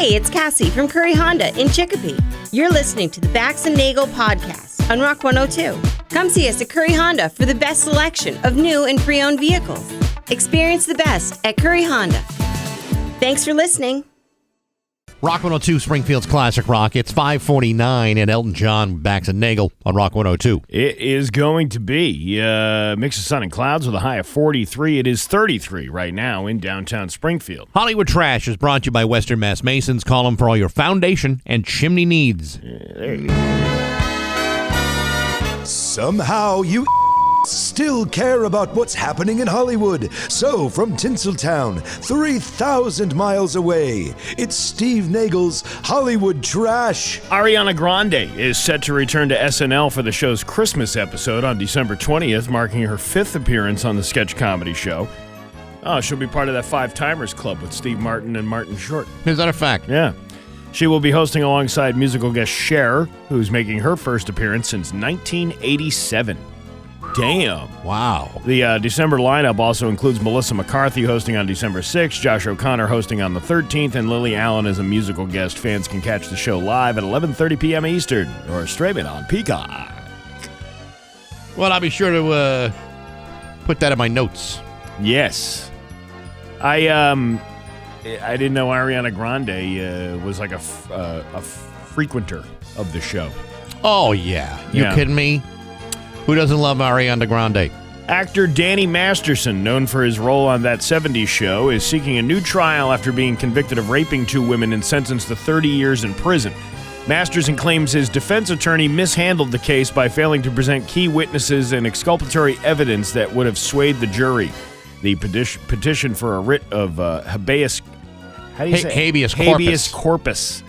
Hey, it's Cassie from Curry Honda in Chicopee. You're listening to the Bax and Nagle podcast on Rock 102. Come see us at Curry Honda for the best selection of new and pre-owned vehicles. Experience the best at Curry Honda. Thanks for listening. Rock 102, Springfield's Classic Rock. It's 5:49 and Elton John, Bax and Nagle on Rock 102. It is going to be mix of sun and clouds with a high of 43. It is 33 right now in downtown Springfield. Hollywood Trash is brought to you by Western Mass Masons. Call them for all your foundation and chimney needs. There you go. Somehow you still care about what's happening in Hollywood. So, from Tinseltown, 3,000 miles away, it's Steve Nagle's Hollywood Trash. Ariana Grande is set to return to SNL for the show's Christmas episode on December 20th, marking her 5th appearance on the sketch comedy show. Oh, she'll be part of that Five Timers Club with Steve Martin and Martin Short. Is that a fact? Yeah. She will be hosting alongside musical guest Cher, who's making her first appearance since 1987. Damn. Wow. The December lineup also includes Melissa McCarthy hosting on December 6th, Josh O'Connor hosting on the 13th, and Lily Allen as a musical guest. Fans can catch the show live at 11:30 p.m. Eastern or stream it on Peacock. Well, I'll be sure to put that in my notes. Yes. I didn't know Ariana Grande was like a frequenter of the show. Oh, yeah. You kidding me? Who doesn't love Ariana Grande? Actor Danny Masterson, known for his role on That 70s Show, is seeking a new trial after being convicted of raping two women and sentenced to 30 years in prison. Masterson claims his defense attorney mishandled the case by failing to present key witnesses and exculpatory evidence that would have swayed the jury. The petition for a writ of habeas corpus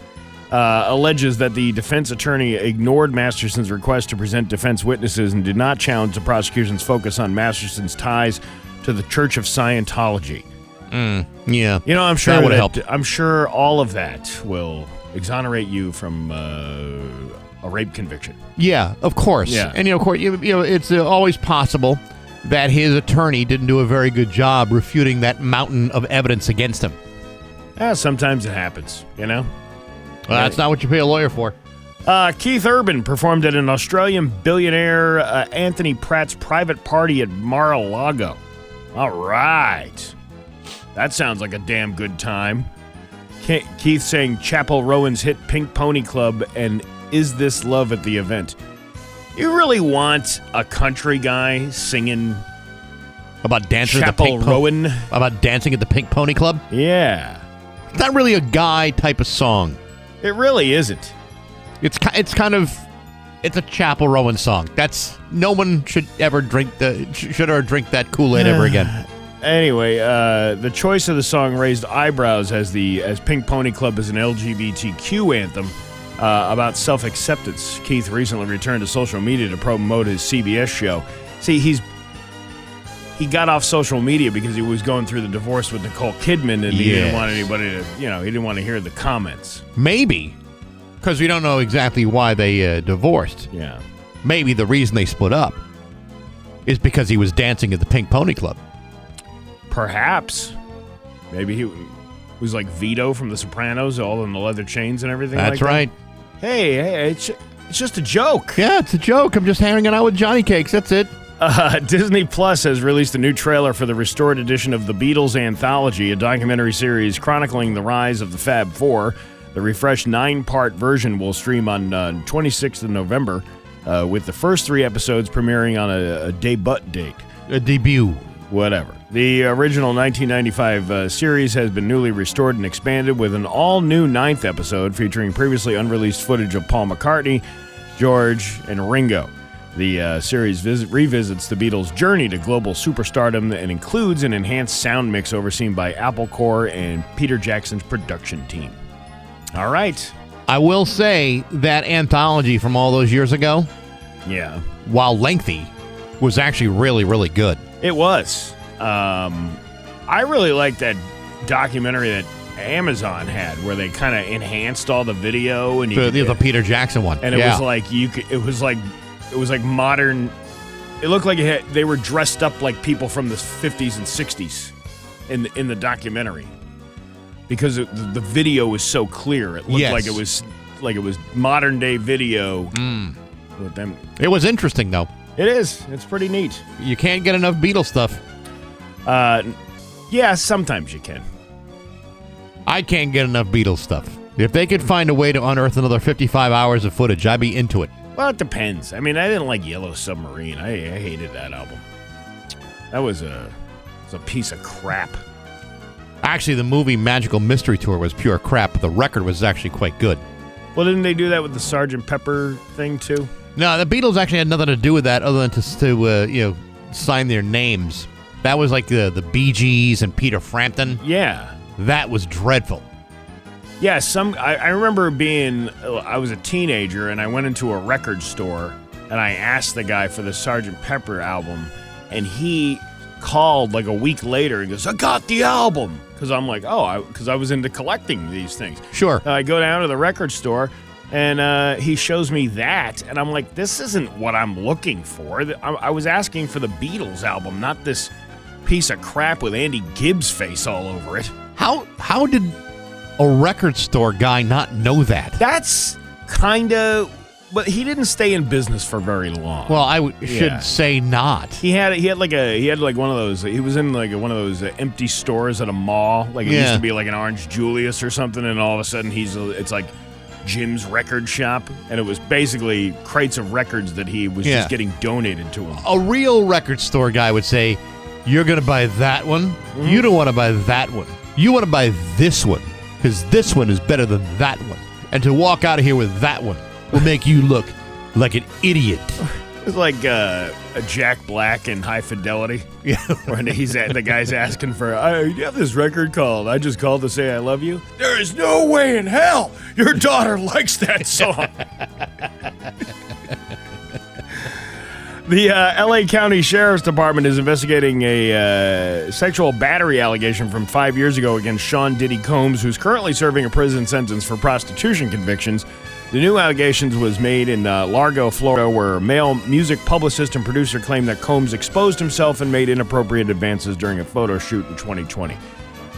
alleges that the defense attorney ignored Masterson's request to present defense witnesses and did not challenge the prosecution's focus on Masterson's ties to the Church of Scientology. Yeah. You know, I'm sure that would help. I'm sure all of that will exonerate you from a rape conviction. Yeah, of course. Yeah. And, of course, it's always possible that his attorney didn't do a very good job refuting that mountain of evidence against him. Sometimes it happens, you know? Well, that's not what you pay a lawyer for. Keith Urban performed at an Australian billionaire Anthony Pratt's private party at Mar-a-Lago. All right. That sounds like a damn good time. Keith sang Chapel Rowan's hit Pink Pony Club and Is This Love at the event. You really want a country guy singing about dancing Chapel at the Pink Rowan? About dancing at the Pink Pony Club? Yeah. It's not really a guy type of song. It really isn't. It's a Chapel Rowan song. No one should ever drink that Kool-Aid ever again. Anyway, the choice of the song raised eyebrows as Pink Pony Club is an LGBTQ anthem about self-acceptance. Keith recently returned to social media to promote his CBS show. See, he got off social media because he was going through the divorce with Nicole Kidman, and he didn't want anybody to, he didn't want to hear the comments. Maybe, because we don't know exactly why they divorced. Yeah. Maybe the reason they split up is because he was dancing at the Pink Pony Club. Perhaps. Maybe he was like Vito from The Sopranos, all in the leather chains and everything. That's like right. That. Hey, it's just a joke. Yeah, it's a joke. I'm just hanging out with Johnny Cakes. That's it. Disney Plus has released a new trailer for the restored edition of The Beatles Anthology, a documentary series chronicling the rise of the Fab Four. The refreshed 9-part version will stream on 26th of November, with the first 3 episodes premiering on a debut date. A debut. Whatever. The original 1995 series has been newly restored and expanded with an all-new 9th episode featuring previously unreleased footage of Paul McCartney, George, and Ringo. The series revisits the Beatles' journey to global superstardom and includes an enhanced sound mix overseen by Apple Corps and Peter Jackson's production team. All right. I will say that anthology from all those years ago, while lengthy, was actually really, really good. It was. I really liked that documentary that Amazon had, where they kind of enhanced all the video and the Peter Jackson one, and it was like it was like modern. It looked like they were dressed up like people from the 50s and 60s in the documentary. because the video was so clear. It looked like it was modern day video. With them. It was interesting, though. It is. It's pretty neat. You can't get enough Beatles stuff. Yeah, sometimes you can. I can't get enough Beatles stuff. If they could find a way to unearth another 55 hours of footage, I'd be into it. Well, it depends. I mean, I didn't like Yellow Submarine. I hated that album. That was a piece of crap. Actually, the movie Magical Mystery Tour was pure crap, but the record was actually quite good. Well, didn't they do that with the Sgt. Pepper thing, too? No, the Beatles actually had nothing to do with that other than to sign their names. That was like the Bee Gees and Peter Frampton. Yeah. That was dreadful. Yeah, I remember I was a teenager, and I went into a record store, and I asked the guy for the Sgt. Pepper album, and he called like a week later and goes, I got the album. Because I'm like, because I was into collecting these things. Sure. I go down to the record store, and he shows me that, and I'm like, this isn't what I'm looking for. I was asking for the Beatles album, not this piece of crap with Andy Gibbs' face all over it. How did a record store guy not know that? That's kind of... But he didn't stay in business for very long. Well, I should say not. He had like one of those. He was in like one of those empty stores at a mall. Like it used to be like an Orange Julius or something, and all of a sudden it's like Jim's record shop, and it was basically crates of records that he was just getting donated to him. A real record store guy would say, "You're going to buy that one. Mm-hmm. You don't want to buy that one. You want to buy this one because this one is better than that one. And to walk out of here with that one will make you look like an idiot." It's like a Jack Black in High Fidelity. Yeah. When the guy's asking for, you have this record called I Just Called to Say I Love You? There is no way in hell your daughter likes that song. The L.A. County Sheriff's Department is investigating a sexual battery allegation from 5 years ago against Sean Diddy Combs, who's currently serving a prison sentence for prostitution convictions. The new allegations was made in Largo, Florida, where male music publicist and producer claimed that Combs exposed himself and made inappropriate advances during a photo shoot in 2020.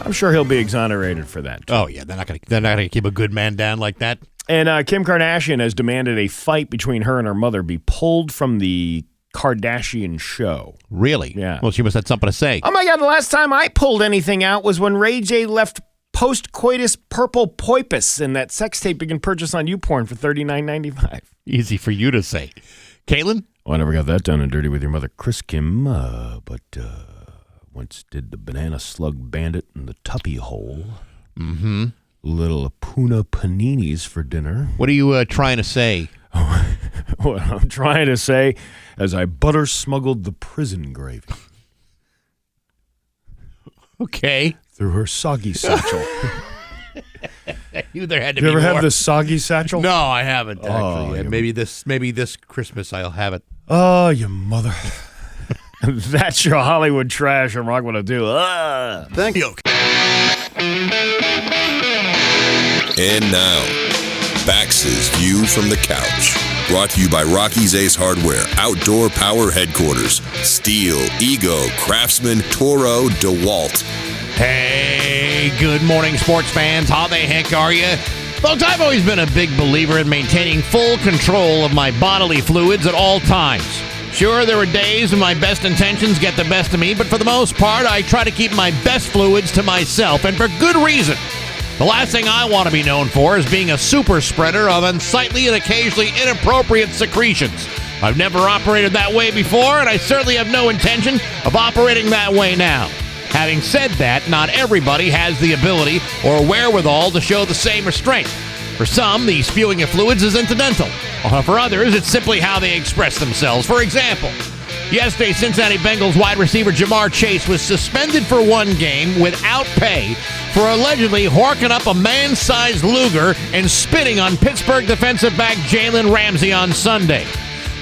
I'm sure he'll be exonerated for that. Oh yeah, they're not gonna keep a good man down like that. And Kim Kardashian has demanded a fight between her and her mother be pulled from the Kardashian show. Really? Yeah. Well, she must have something to say. Oh my God! The last time I pulled anything out was when Ray J left post-coitus purple poipus in that sex tape you can purchase on YouPorn for $39.95. Easy for you to say. Caitlin? Well, I never got that done and dirty with your mother, Chris Kim, but once did the banana slug bandit in the tuppy hole. Mm-hmm. Little Puna paninis for dinner. What are you trying to say? What I'm trying to say as I butter smuggled the prison gravy. Okay. Through her soggy satchel. There had to you be ever more. have the soggy satchel? No, I haven't actually. Oh, Maybe this Christmas I'll have it. Oh, you mother. That's your Hollywood trash and Rock 102. Thank you. And now, Bax's View from the Couch. Brought to you by Rocky's Ace Hardware, Outdoor Power Headquarters, Steel, Ego, Craftsman, Toro, DeWalt. Hey, good morning, sports fans. How the heck are you? Folks, I've always been a big believer in maintaining full control of my bodily fluids at all times. Sure, there are days when my best intentions get the best of me, but for the most part, I try to keep my best fluids to myself, and for good reason. The last thing I want to be known for is being a super spreader of unsightly and occasionally inappropriate secretions. I've never operated that way before, and I certainly have no intention of operating that way now. Having said that, not everybody has the ability or wherewithal to show the same restraint. For some, the spewing of fluids is incidental. For others, it's simply how they express themselves. For example, yesterday, Cincinnati Bengals wide receiver Jamar Chase was suspended for one game without pay for allegedly horking up a man-sized Luger and spitting on Pittsburgh defensive back Jalen Ramsey on Sunday.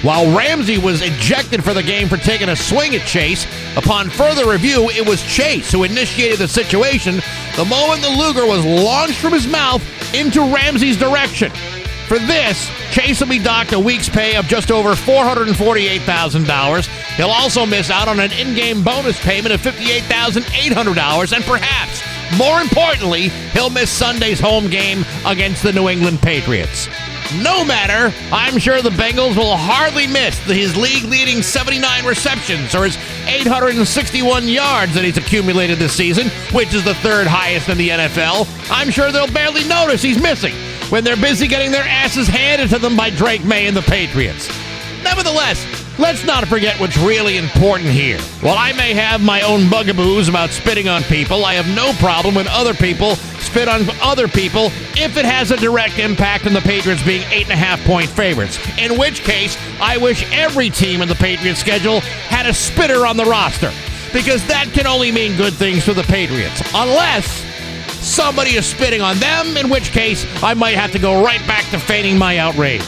While Ramsey was ejected for the game for taking a swing at Chase, upon further review, it was Chase who initiated the situation the moment the Luger was launched from his mouth into Ramsey's direction. For this, Chase will be docked a week's pay of just over $448,000. He'll also miss out on an in-game bonus payment of $58,800 and perhaps More importantly, he'll miss Sunday's home game against the New England Patriots. No matter, I'm sure the Bengals will hardly miss his league-leading 79 receptions or his 861 yards that he's accumulated this season, which is the third highest in the NFL. I'm sure they'll barely notice he's missing when they're busy getting their asses handed to them by Drake May and the Patriots. Nevertheless, let's not forget what's really important here. While I may have my own bugaboos about spitting on people, I have no problem when other people spit on other people if it has a direct impact on the Patriots being 8.5-point favorites. In which case, I wish every team in the Patriots schedule had a spitter on the roster, because that can only mean good things for the Patriots. Unless somebody is spitting on them, in which case I might have to go right back to feigning my outrage.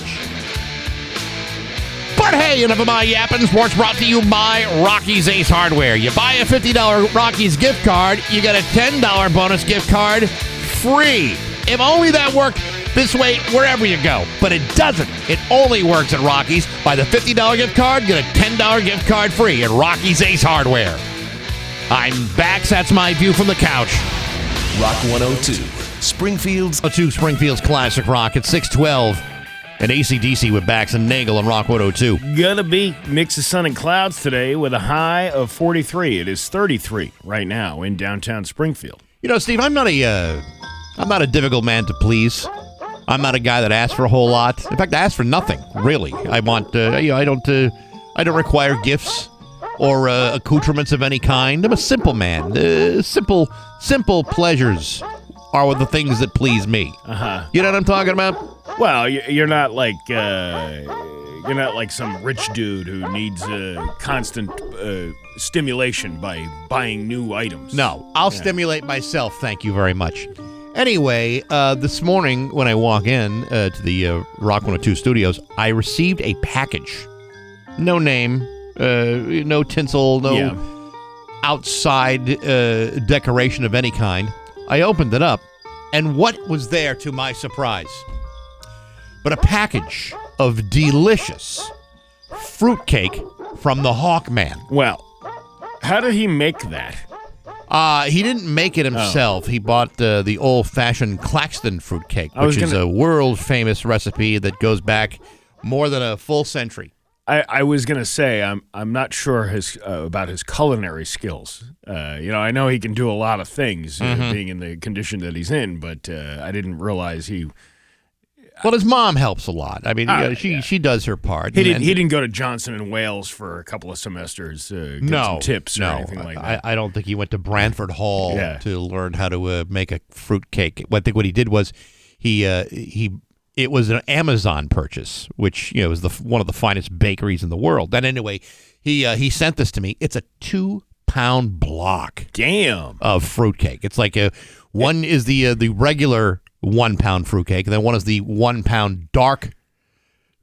But hey, enough of my yapping. Sports brought to you by Rocky's Ace Hardware. You buy a $50 Rocky's gift card, you get a $10 bonus gift card free. If only that worked this way wherever you go. But it doesn't. It only works at Rocky's. Buy the $50 gift card, get a $10 gift card free at Rocky's Ace Hardware. I'm Bax. That's my view from the couch. Rock 102, Springfield's Classic Rock at 612. And AC/DC with Bax and Nagle on Rock 102. Gonna be mix of sun and clouds today with a high of 43. It is 33 right now in downtown Springfield. You know, Steve, I'm not a difficult man to please. I'm not a guy that asks for a whole lot. In fact, I ask for nothing, really. I want, I don't require gifts or accoutrements of any kind. I'm a simple man. Simple pleasures are the things that please me. You know what I'm talking about? Well, you're not like some rich dude who needs constant stimulation by buying new items. No, I'll stimulate myself. Thank you very much. Anyway, this morning when I walk in to the Rock 102 studios, I received a package. No name, no tinsel, no outside decoration of any kind. I opened it up, and what was there to my surprise? But a package of delicious fruitcake from the Hawkman. Well, how did he make that? He didn't make it himself. He bought the old-fashioned Claxton fruitcake, which is a world-famous recipe that goes back more than a full century. I was gonna say I'm not sure about his culinary skills. I know he can do a lot of things, being in the condition that he's in, but I didn't realize he. Well, his mom helps a lot. I mean, she does her part. He didn't go to Johnson and Wales for a couple of semesters to get some tips or anything like that. I don't think he went to Branford Hall to learn how to make a fruitcake. I think what he did was it was an Amazon purchase, which was one of the finest bakeries in the world. And anyway, he sent this to me. It's a 2-pound block. Damn. Of fruitcake. It's like one is the regular 1-pound fruitcake, and then one is the 1-pound dark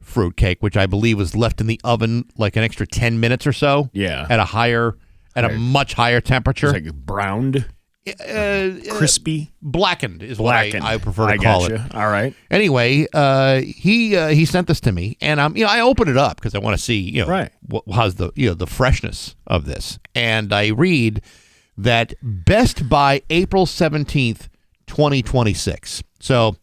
fruitcake, which I believe was left in the oven like an extra 10 minutes or so. Yeah. At a much higher temperature. It's like browned. Crispy, blackened is what I prefer to call it. All right. Anyway, he sent this to me, and I opened it up because I want to see how's the freshness of this, and I read that best by April 17th, 2026. So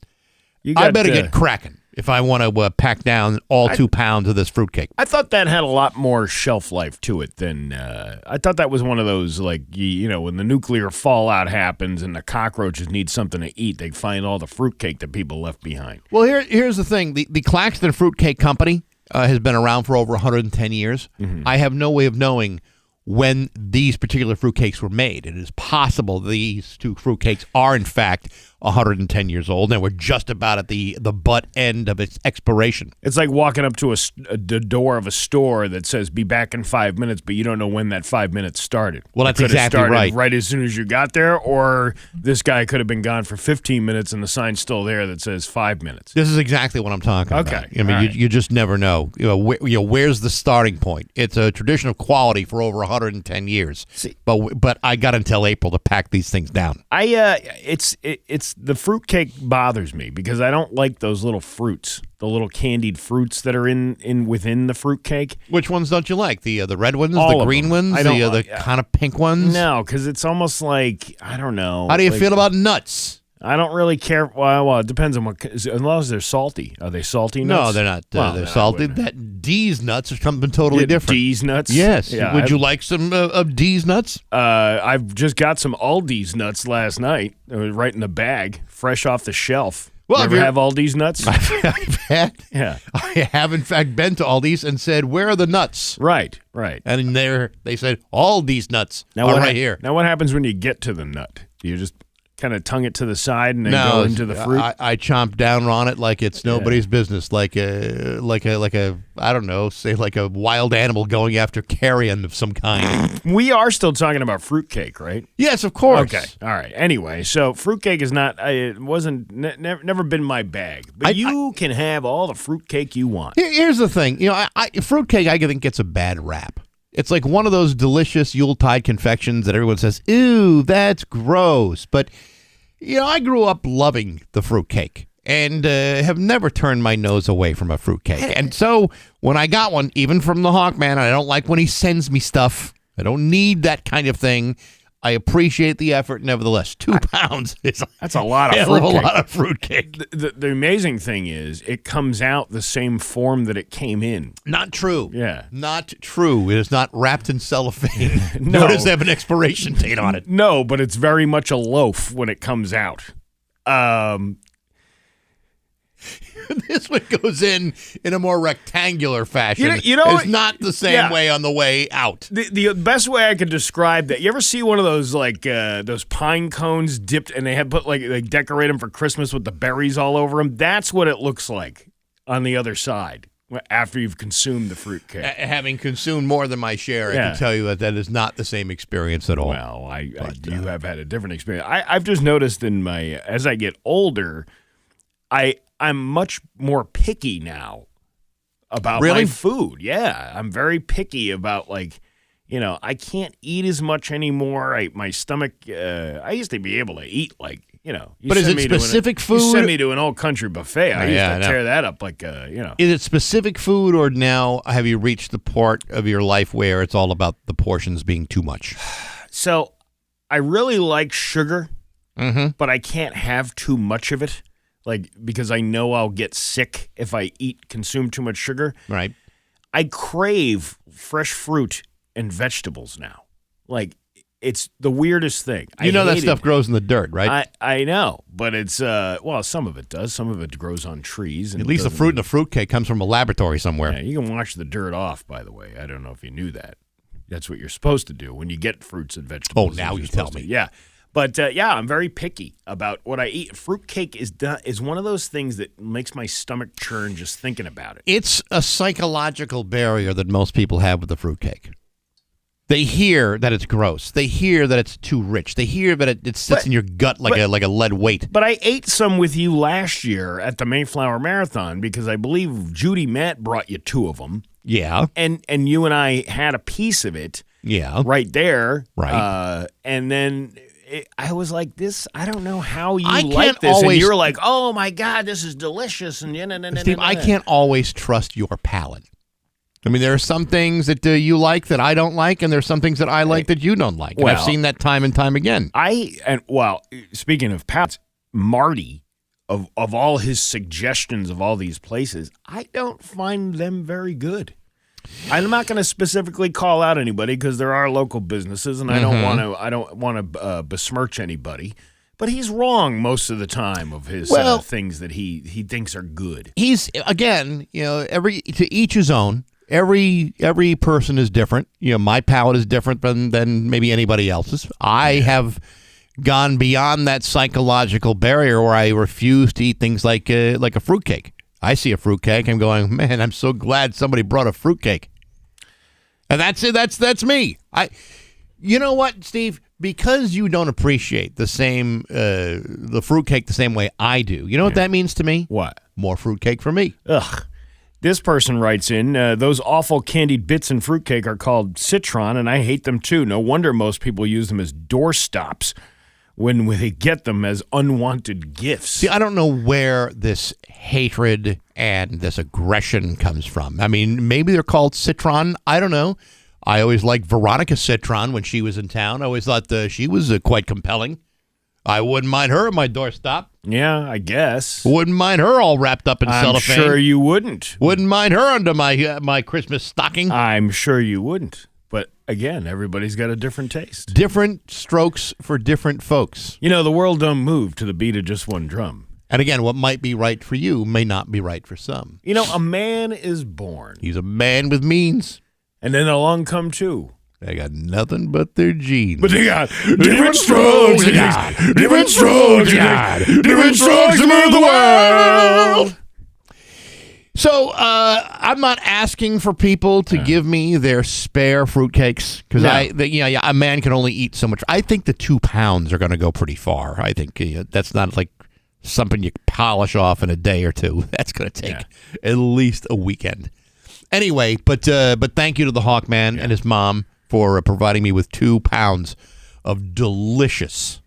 I better get cracking if I want to pack down all 2 pounds of this fruitcake. I thought that had a lot more shelf life to it than I thought that was one of those, like, when the nuclear fallout happens and the cockroaches need something to eat, they find all the fruitcake that people left behind. Well, here's the thing. The Claxton Fruitcake Company has been around for over 110 years. Mm-hmm. I have no way of knowing when these particular fruitcakes were made. It is possible these two fruitcakes are, in fact, 110 years old, and we're just about at the butt end of its expiration. It's like walking up to the door of a store that says, be back in 5 minutes, but you don't know when that 5 minutes started. Well, that's exactly right. Right as soon as you got there, or this guy could have been gone for 15 minutes and the sign's still there that says 5 minutes. This is exactly what I'm talking about. Okay. I mean, you just never know. Where's the starting point? It's a tradition of quality for over 110 years. But I got until April to pack these things down. It's the fruitcake bothers me because I don't like those little fruits, the little candied fruits that are in within the fruitcake. Which ones don't you like? The red ones, All the of green them. ones, I don't the like- kind of pink ones? No, because it's almost like, I don't know. How do you like, feel about nuts? I don't really care. Well, it depends on what. As long as they're salty. Are they salty nuts? No, they're not. Well, They're then I salty. wouldn't. That D's nuts are something totally different. D's nuts? Yes. Yeah, Would you like some of D's nuts? I've just got some Aldi's nuts last night. It was right in the bag, fresh off the shelf. Well, you if ever you're- have Aldi's nuts? I have in fact been to Aldi's and said, "Where are the nuts?" Right. And in there they said, "All these nuts are what right here." Now, what happens when you get to the nut? Do you just kind of tongue it to the side and then go into the fruit? I chomp down on it like it's nobody's business, like a I don't know, say like a wild animal going after carrion of some kind. We are still talking about fruitcake, right? Yes, of course. Okay. All right. Anyway, so fruitcake is not. It wasn't. Never been my bag. But you can have all the fruitcake you want. Here's the thing, fruitcake I think gets a bad rap. It's like one of those delicious Yuletide confections that everyone says, "Ew, that's gross." But, I grew up loving the fruitcake and have never turned my nose away from a fruitcake. And so when I got one, even from the Hawkman, and I don't like when he sends me stuff, I don't need that kind of thing. I appreciate the effort, nevertheless. 2 pounds is That's a lot of a fruitcake. lot of fruitcake. The amazing thing is, it comes out the same form that it came in. Not true. Yeah. Not true. It is not wrapped in cellophane. No. Nor does it have an expiration date on it. No, but it's very much a loaf when it comes out. This one goes in a more rectangular fashion. You know it's what? not the same Yeah. way on the way out. The best way I could describe that, you ever see one of those those pine cones dipped and they have put they decorate them for Christmas with the berries all over them? That's what it looks like on the other side after you've consumed the fruitcake. Having consumed more than my share, I Yeah. can tell you that is not the same experience at all. Well, you have had a different experience. I've just noticed as I get older, I'm much more picky now about Really? my food. Yeah, I'm very picky about I can't eat as much anymore. My stomach. I used to be able to eat you But is send it me to specific You food? send me to an old country buffet. I used yeah, I to know. tear that up Is it specific food, or now have you reached the part of your life where it's all about the portions being too much? So, I really like sugar, Mm-hmm. but I can't have too much of it. Because I know I'll get sick if I consume too much sugar. Right. I crave fresh fruit and vegetables now. It's the weirdest thing. You know that hate stuff it. grows in the dirt, right? I know, but it's some of it does. Some of it grows on trees. And At least the fruit in the fruitcake comes from a laboratory somewhere. Yeah, you can wash the dirt off. By the way, I don't know if you knew that. That's what you're supposed to do when you get fruits and vegetables. Oh, now you tell me. Yeah. But, I'm very picky about what I eat. Fruitcake is one of those things that makes my stomach churn just thinking about it. It's a psychological barrier that most people have with the fruitcake. They hear that it's gross. They hear that it's too rich. They hear that it sits in your gut like a lead weight. But I ate some with you last year at the Mayflower Marathon because I believe Judy Matt brought you 2 of them. Yeah. And you and I had a piece of it Yeah. right there. Right. And then I was like, I don't know how you I like can't this. always- And you're like, oh, my God, this is delicious. And Steve, I can't always trust your palate. I mean, there are some things that you like that I don't like, and there are some things that I like that you don't like. And I've Well- seen that time and time again. Speaking of palates, Marty, of all his suggestions of all these places, I don't find them very good. I'm not going to specifically call out anybody because there are local businesses, and I don't want to besmirch anybody. But he's wrong most of the time of his things that he thinks are good. He's again, to each his own. Every person is different. My palate is different than maybe anybody else's. I have gone beyond that psychological barrier where I refuse to eat things like a fruitcake. I see a fruitcake, I'm going, man, I'm so glad somebody brought a fruitcake. And that's it. That's me. You know what, Steve? Because you don't appreciate the fruitcake the same way I do. You know what that means to me? What? More fruitcake for me. Ugh. This person writes in, those awful candied bits in fruitcake are called citron, and I hate them too. No wonder most people use them as doorstops. when they get them as unwanted gifts. See, I don't know where this hatred and this aggression comes from. I mean, maybe they're called Citron. I don't know. I always liked Veronica Citron when she was in town. I always thought she was quite compelling. I wouldn't mind her at my doorstop. Yeah, I guess. Wouldn't mind her all wrapped up in cellophane. I'm sure you wouldn't. Wouldn't mind her under my Christmas stocking. I'm sure you wouldn't. But again, everybody's got a different taste. Different strokes for different folks. You know, the world don't move to the beat of just one drum. And again, what might be right for you may not be right for some. You know, a man is born. He's a man with means. And then along come two. They got nothing but their genes. But they got different strokes. Different strokes. Different strokes to move the world. So I'm not asking for people to give me their spare fruitcakes because a man can only eat so much. I think the 2 pounds are going to go pretty far. I think that's not like something you polish off in a day or two. That's going to take at least a weekend. Anyway, but thank you to the Hawkman and his mom for providing me with 2 pounds of delicious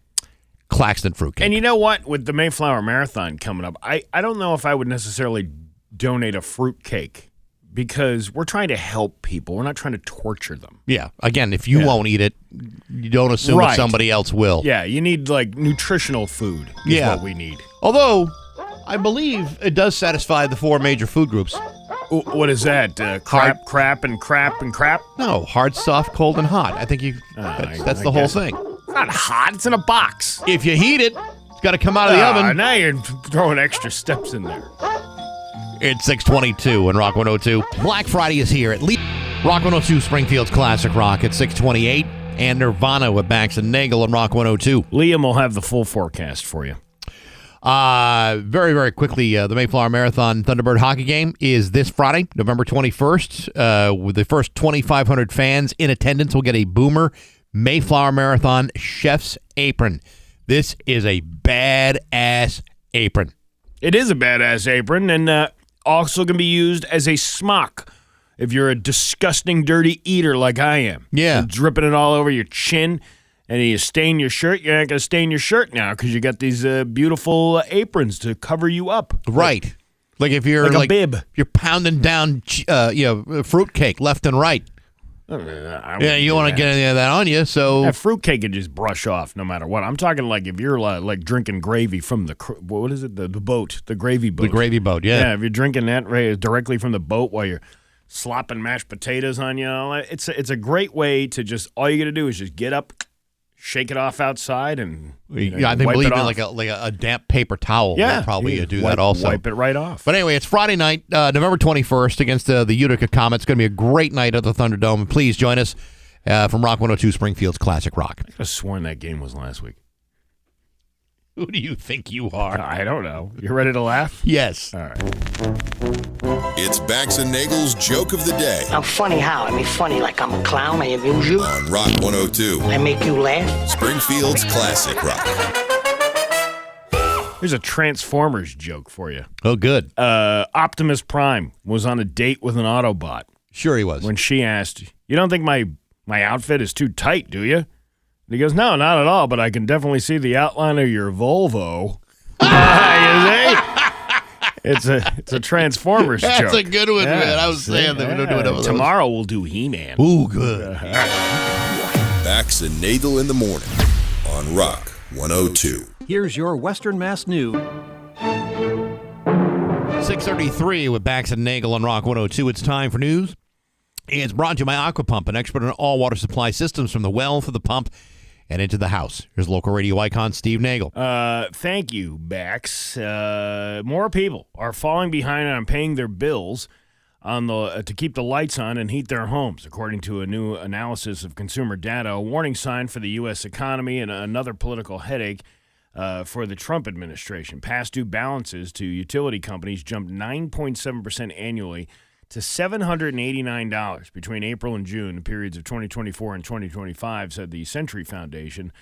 Claxton fruitcake. And you know what? With the Mayflower Marathon coming up, I don't know if I would necessarily donate a fruitcake because we're trying to help people. We're not trying to torture them. Yeah. Again, if you won't eat it, you don't assume that somebody else will. Yeah, you need like nutritional food is what we need. Although, I believe it does satisfy the 4 major food groups. What is that? Crap, and crap? No, hard, soft, cold, and hot. I think that's the whole thing. It's not hot. It's in a box. If you heat it, it's got to come out of the oven. Now you're throwing extra steps in there. It's 6:22 on Rock 102. Black Friday is here at Rock 102 Springfield's Classic Rock at 6:28 and Nirvana with Bax and Nagle on Rock 102. Liam will have the full forecast for you. Very, very quickly, the Mayflower Marathon Thunderbird hockey game is this Friday, November 21st. With the first 2,500 fans in attendance will get a Boomer Mayflower Marathon chef's apron. This is a badass apron. It is a badass apron, and also can be used as a smock if you're a disgusting, dirty eater like I am. Yeah. You're dripping it all over your chin. And you stain your shirt, you're not going to stain your shirt now because you got these beautiful aprons to cover you up. Right. Like if you're like a bib. You're pounding down fruitcake left and right. You want to get any of that on you, so... That fruitcake can just brush off no matter what. I'm talking like if you're like drinking gravy from the... What is it? The boat. The gravy boat. The gravy boat, yeah. Yeah, if you're drinking that directly from the boat while you're slopping mashed potatoes on you, it's a great way to just... All you got to do is just get up... Shake it off outside and I think believe in like a damp paper towel. Yeah, will probably do that also. Wipe it right off. But anyway, it's Friday night, November 21st against the Utica Comets. It's going to be a great night at the Thunderdome. Please join us from Rock 102 Springfield's Classic Rock. I could have sworn that game was last week. Who do you think you are? I don't know. You ready to laugh? Yes. All right. It's Bax and Nagle's Joke of the Day. I'm funny how? I mean, funny like I'm a clown. I amuse you. On Rock 102. I make you laugh. Springfield's Classic Rock. Here's a Transformers joke for you. Oh, good. Optimus Prime was on a date with an Autobot. Sure he was. When she asked, "You don't think my outfit is too tight, do you?" And he goes, "No, not at all, but I can definitely see the outline of your Volvo." You see? It's a Transformers joke. That's a good one, man. I was saying that we don't do enough of those. Tomorrow we'll do He-Man. Ooh, good. Bax and Nagle in the morning on Rock 102. Here's your Western Mass News. 6:33 with Bax and Nagle on Rock 102. It's time for news. It's brought to you by Aquapump, an expert in all water supply systems from the well to the pump and into the house. Here's local radio icon Steve Nagle. Thank you, Bax. More people are falling behind on paying their bills on to keep the lights on and heat their homes, according to a new analysis of consumer data. A warning sign for the U.S. economy and another political headache for the Trump administration. Past due balances to utility companies jumped 9.7% annually to $789 between April and June, the periods of 2024 and 2025, said the Century Foundation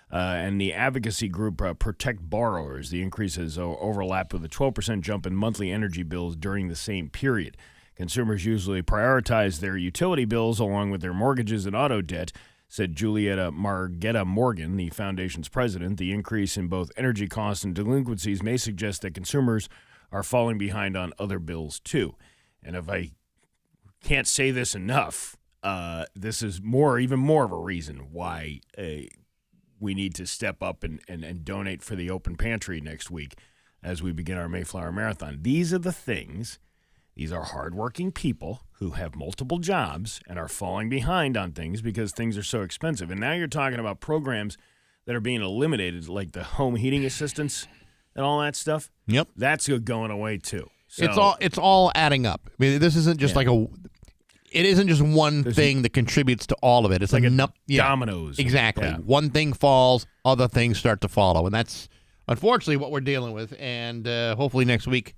and the advocacy group Protect Borrowers. The increase has overlapped with a 12% jump in monthly energy bills during the same period. Consumers usually prioritize their utility bills along with their mortgages and auto debt. said Julietta Margetta Morgan, the foundation's president. The increase in both energy costs and delinquencies may suggest that consumers are falling behind on other bills, too. And if I can't say this enough, this is even more of a reason why we need to step up and donate for the open pantry next week as we begin our Mayflower Marathon. These are the things. These are hardworking people who have multiple jobs and are falling behind on things because things are so expensive. And now you're talking about programs that are being eliminated, like the home heating assistance and all that stuff. Yep. That's going away, too. So, It's all adding up. I mean, this isn't just it isn't just one thing that contributes to all of it. It's like dominoes. Exactly. Yeah. One thing falls, other things start to follow. And that's unfortunately what we're dealing with. And hopefully next week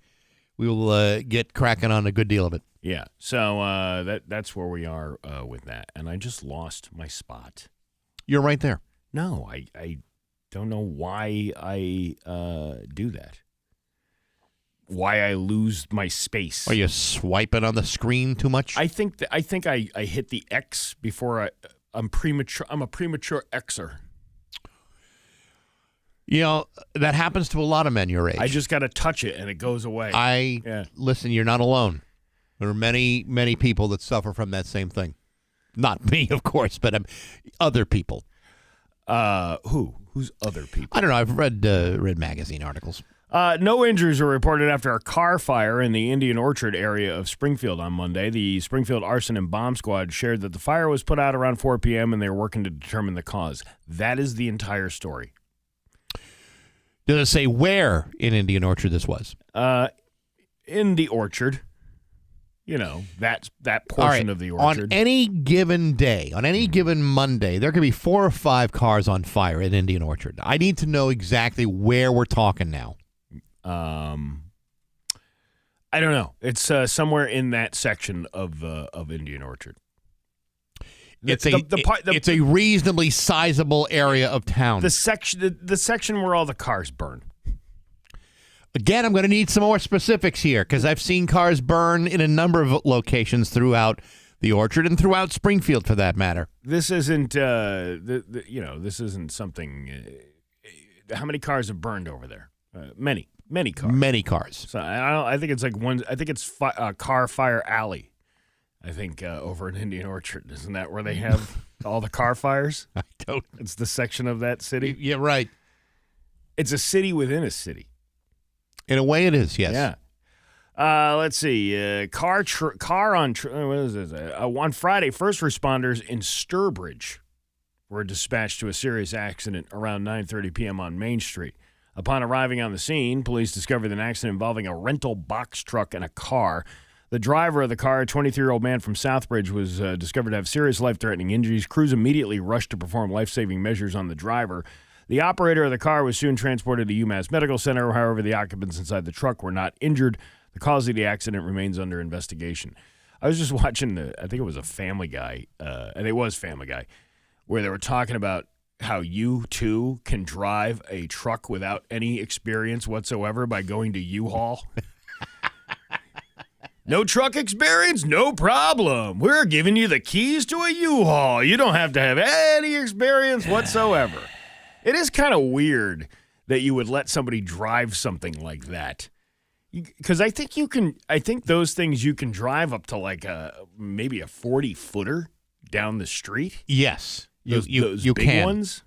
we will get cracking on a good deal of it. Yeah. So that's where we are with that. And I just lost my spot. You're right there. No, I don't know why I do that. Why I lose my space. Are you swiping on the screen too much? I think I hit the X before I'm premature. I'm a premature Xer. You know, that happens to a lot of men your age. I just got to touch it and it goes away. Listen, you're not alone. There are many, many people that suffer from that same thing. Not me, of course, but other people. Who's other people? I don't know. I've read magazine articles. No injuries were reported after a car fire in the Indian Orchard area of Springfield on Monday. The Springfield Arson and Bomb Squad shared that the fire was put out around 4 p.m. and they were working to determine the cause. That is the entire story. Does it say where in Indian Orchard this was? In the orchard. You know, that portion of the orchard. On any given day, on any given Monday, there could be 4 or 5 cars on fire in Indian Orchard. I need to know exactly where we're talking now. I don't know. It's somewhere in that section of Indian Orchard. It's a reasonably sizable area of town. The section where all the cars burn. Again, I'm going to need some more specifics here because I've seen cars burn in a number of locations throughout the orchard and throughout Springfield, for that matter. This isn't, this isn't something. How many cars have burned over there? Many cars. Many cars. So I think it's like one. I think it's Car Fire Alley. I think over in Indian Orchard, isn't that where they have all the car fires? I don't. It's the section of that city. Yeah, right. It's a city within a city. In a way, it is. Yes. Yeah. Let's see. What is this? On Friday, first responders in Sturbridge were dispatched to a serious accident around 9:30 p.m. on Main Street. Upon arriving on the scene, police discovered an accident involving a rental box truck and a car. The driver of the car, a 23-year-old man from Southbridge, was discovered to have serious life-threatening injuries. Crews immediately rushed to perform life-saving measures on the driver. The operator of the car was soon transported to UMass Medical Center. However, the occupants inside the truck were not injured. The cause of the accident remains under investigation. I was just watching I think it was a Family Guy, and it was Family Guy, where they were talking about how you, too, can drive a truck without any experience whatsoever by going to U-Haul. No truck experience? No problem. We're giving you the keys to a U-Haul. You don't have to have any experience whatsoever. It is kind of weird that you would let somebody drive something like that. Because I think those things you can drive up to like maybe a 40-footer down the street. Yes. Those you big can. ones.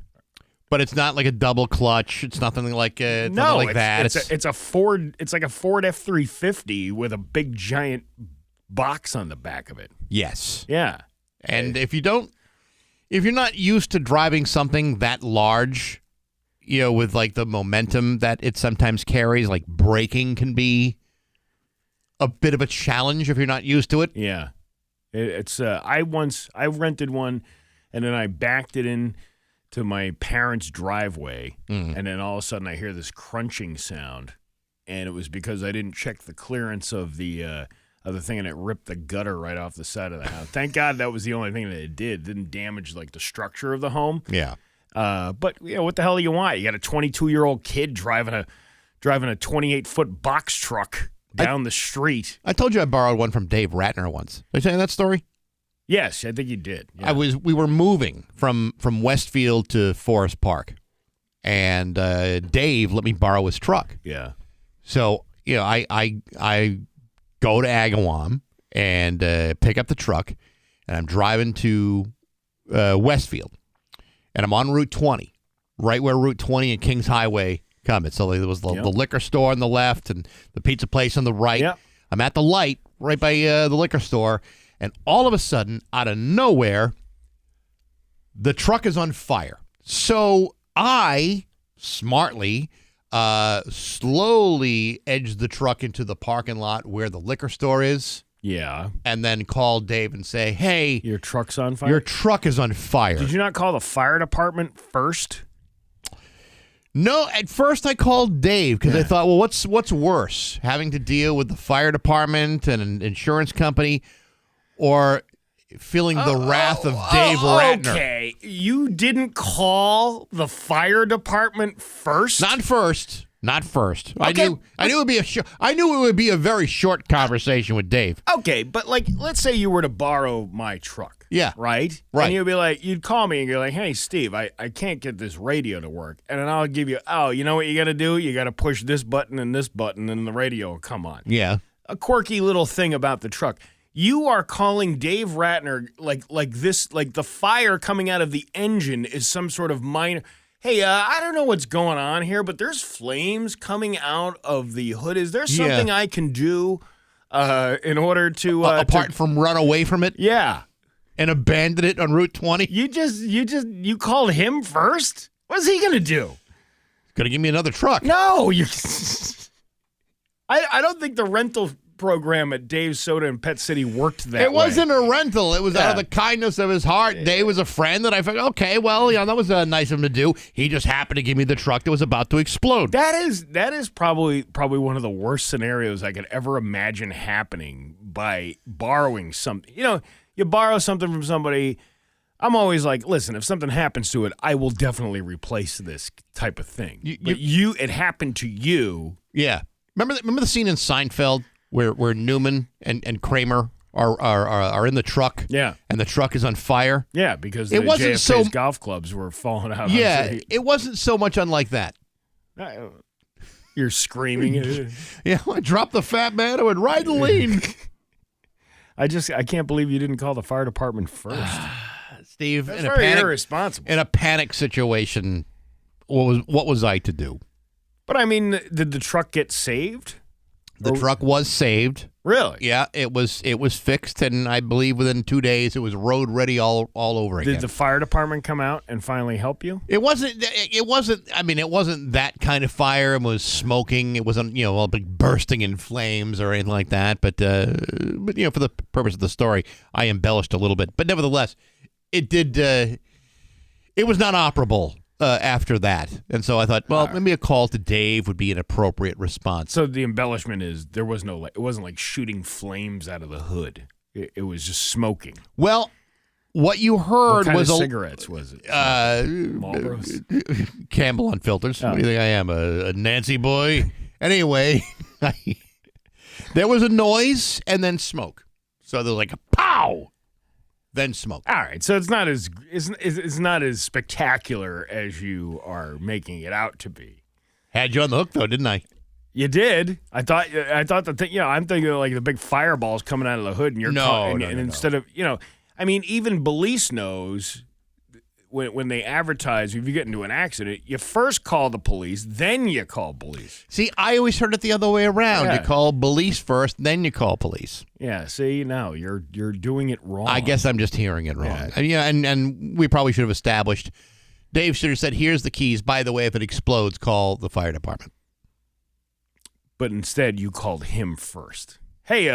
But it's not like a double clutch. It's nothing like nothing like that. It's a Ford. It's like a Ford F-350 with a big giant box on the back of it. Yes. Yeah. And if you're not used to driving something that large, with like the momentum that it sometimes carries, like braking can be a bit of a challenge if you're not used to it. Yeah. I rented one and then I backed it in to my parents' driveway, and then all of a sudden I hear this crunching sound, and it was because I didn't check the clearance of the thing, and it ripped the gutter right off the side of the house. Thank God that was the only thing that it did. It didn't damage like the structure of the home. Yeah. But what the hell do you want? You got a 22-year-old kid driving a 28-foot box truck down the street. I told you I borrowed one from Dave Ratner once. Did I tell you that story? Yes, I think you did. Yeah. We were moving from Westfield to Forest Park, and Dave let me borrow his truck. Yeah. So I go to Agawam and pick up the truck, and I'm driving to Westfield, and I'm on Route 20, right where Route 20 and Kings Highway come. So there was the liquor store on the left and the pizza place on the right. Yep. I'm at the light right by the liquor store, and all of a sudden, out of nowhere, the truck is on fire. So I smartly slowly edged the truck into the parking lot where the liquor store is. Yeah. And then call Dave and say, hey, your truck's on fire? Your truck is on fire. Did you not call the fire department first? No, at first I called Dave because I thought, well, what's worse, having to deal with the fire department and an insurance company or feeling the wrath of Dave Ratner? Okay, you didn't call the fire department first? Not first. Okay. I knew it would be a very short conversation with Dave. Okay, but let's say you were to borrow my truck. Yeah. Right? Right. And you'd call me and you're like, hey, Steve, I can't get this radio to work. And then I'll give you, you know what you got to do? You got to push this button, and the radio will come on. Yeah. A quirky little thing about the truck. You are calling Dave Ratner like this, like the fire coming out of the engine is some sort of minor. Hey, I don't know what's going on here, but there's flames coming out of the hood. Is there something I can do in order to apart from run away from it? Yeah, and abandon it on Route 20? You called him first? What's he gonna do? He's gonna give me another truck. No, I don't think the rental program at Dave's Soda in Pet City worked that way. It wasn't a rental. It was out of the kindness of his heart. Dave was a friend, and I figured, okay, well, that was nice of him to do. He just happened to give me the truck that was about to explode. That is probably one of the worst scenarios I could ever imagine happening by borrowing something. You borrow something from somebody. I'm always like, listen, if something happens to it, I will definitely replace this type of thing. It happened to you. Yeah. Remember the scene in Seinfeld where Newman and Kramer are in the truck. Yeah. And the truck is on fire. Yeah, because the JFK's golf clubs were falling out. Yeah, it wasn't so much unlike that. You're screaming. Yeah, I dropped the fat man who would ride the lean. I can't believe you didn't call the fire department first. Steve, that's very irresponsible. In a panic situation, what was I to do? But I mean, did the truck get saved? The truck was saved. Really? Yeah, it was fixed, and I believe within 2 days it was road ready all over again. Did the fire department come out and finally help you? It wasn't. I mean, it wasn't that kind of fire. It was smoking. It wasn't all big bursting in flames or anything like that. But for the purpose of the story, I embellished a little bit. But nevertheless, it did. It was not operable. After that. And so I thought, well, maybe a call to Dave would be an appropriate response. So the embellishment is it wasn't like shooting flames out of the hood. It was just smoking. Well, what you heard what kind was of cigarettes was it? Marlboros? Camel on filters. What do you think I am, a Nancy boy? Anyway, there was a noise and then smoke. So there was like a pow. Then smoke. All right, so it's not as spectacular as you are making it out to be. Had you on the hook though, didn't I? You did. I thought the thing. I'm thinking of like the big fireballs coming out of the hood, and you're instead of I mean, even police knows when they advertise if you get into an accident, you first call the police, then you call police. See, I always heard it the other way around. Yeah. You call police first, then you call police. Yeah, see, now you're doing it wrong. I guess I'm just hearing it wrong. Yeah. And we probably should have established. Dave should have said, here's the keys. By the way, if it explodes, call the fire department. But instead, you called him first. Hey,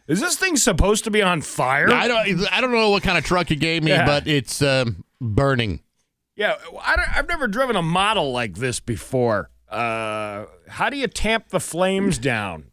is this thing supposed to be on fire? I don't know what kind of truck you gave me, but it's burning. Yeah, I've never driven a model like this before. How do you tamp the flames down?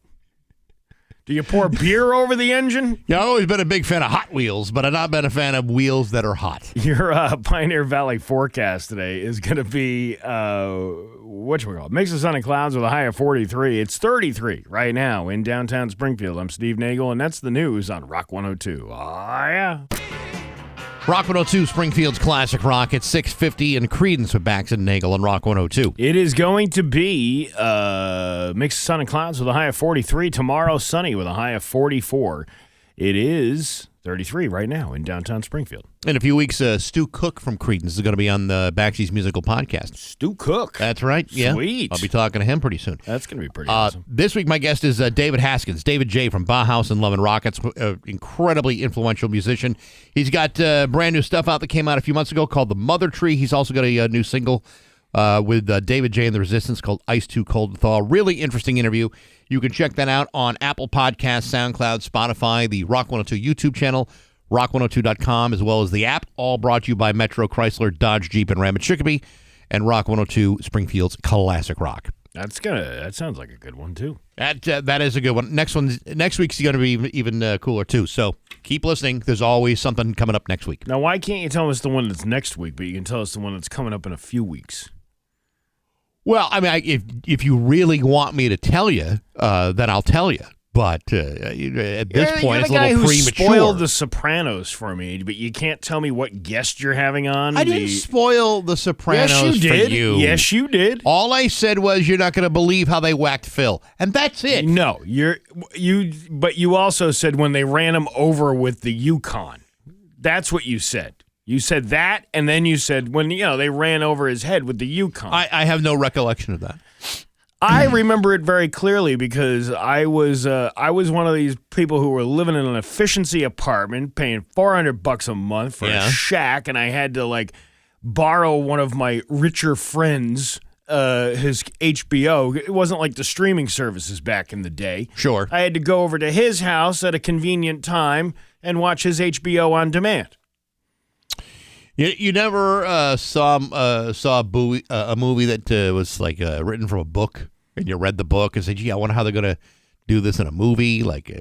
Do you pour beer over the engine? Yeah, I've always been a big fan of Hot Wheels, but I've not been a fan of wheels that are hot. Your Pioneer Valley forecast today is going to be, whatchamacallit, mix of sun and clouds with a high of 43. It's 33 right now in downtown Springfield. I'm Steve Nagle, and that's the news on Rock 102. Oh, yeah. Rock 102, Springfield's Classic Rock at 6:50, and Creedence with Bax and Nagle on Rock 102. It is going to be mixed sun and clouds with a high of 43. Tomorrow, sunny with a high of 44. It is 33 right now in downtown Springfield. In a few weeks, Stu Cook from Creedence is going to be on the Baxi's Musical Podcast. Stu Cook. That's right. Yeah. Sweet. I'll be talking to him pretty soon. That's going to be pretty awesome. This week, my guest is David Haskins, David J. from Bauhaus and Love and Rockets, incredibly influential musician. He's got brand new stuff out that came out a few months ago called The Mother Tree. He's also got a new single with David J. and the Resistance called Ice Too Cold to Thaw. Really interesting interview. You can check that out on Apple Podcasts, SoundCloud, Spotify, the Rock 102 YouTube channel, rock102.com, as well as the app, all brought to you by Metro, Chrysler, Dodge, Jeep, and Ram at Chicopee, and Rock 102, Springfield's Classic Rock. That sounds like a good one, too. That is a good one. Next week's going to be even cooler, too. So keep listening. There's always something coming up next week. Now, why can't you tell us the one that's next week, but you can tell us the one that's coming up in a few weeks? Well, I mean, if you really want me to tell you, then I'll tell you. But at this point, it's a little premature. You're the guy who spoiled The Sopranos for me, but you can't tell me what guest you're having on. I didn't spoil The Sopranos yes, you did. for you. Yes, you did. All I said was you're not going to believe how they whacked Phil, and that's it. No, but you also said when they ran him over with the Yukon. That's what you said. You said that, and then you said when they ran over his head with the Yukon. I have no recollection of that. I remember it very clearly because I was one of these people who were living in an efficiency apartment, paying $400 a month for a shack, and I had to borrow one of my richer friends' his HBO. It wasn't like the streaming services back in the day. Sure, I had to go over to his house at a convenient time and watch his HBO on demand. You never saw a movie that was written from a book, and you read the book and said, "Gee, I wonder how they're going to do this in a movie, like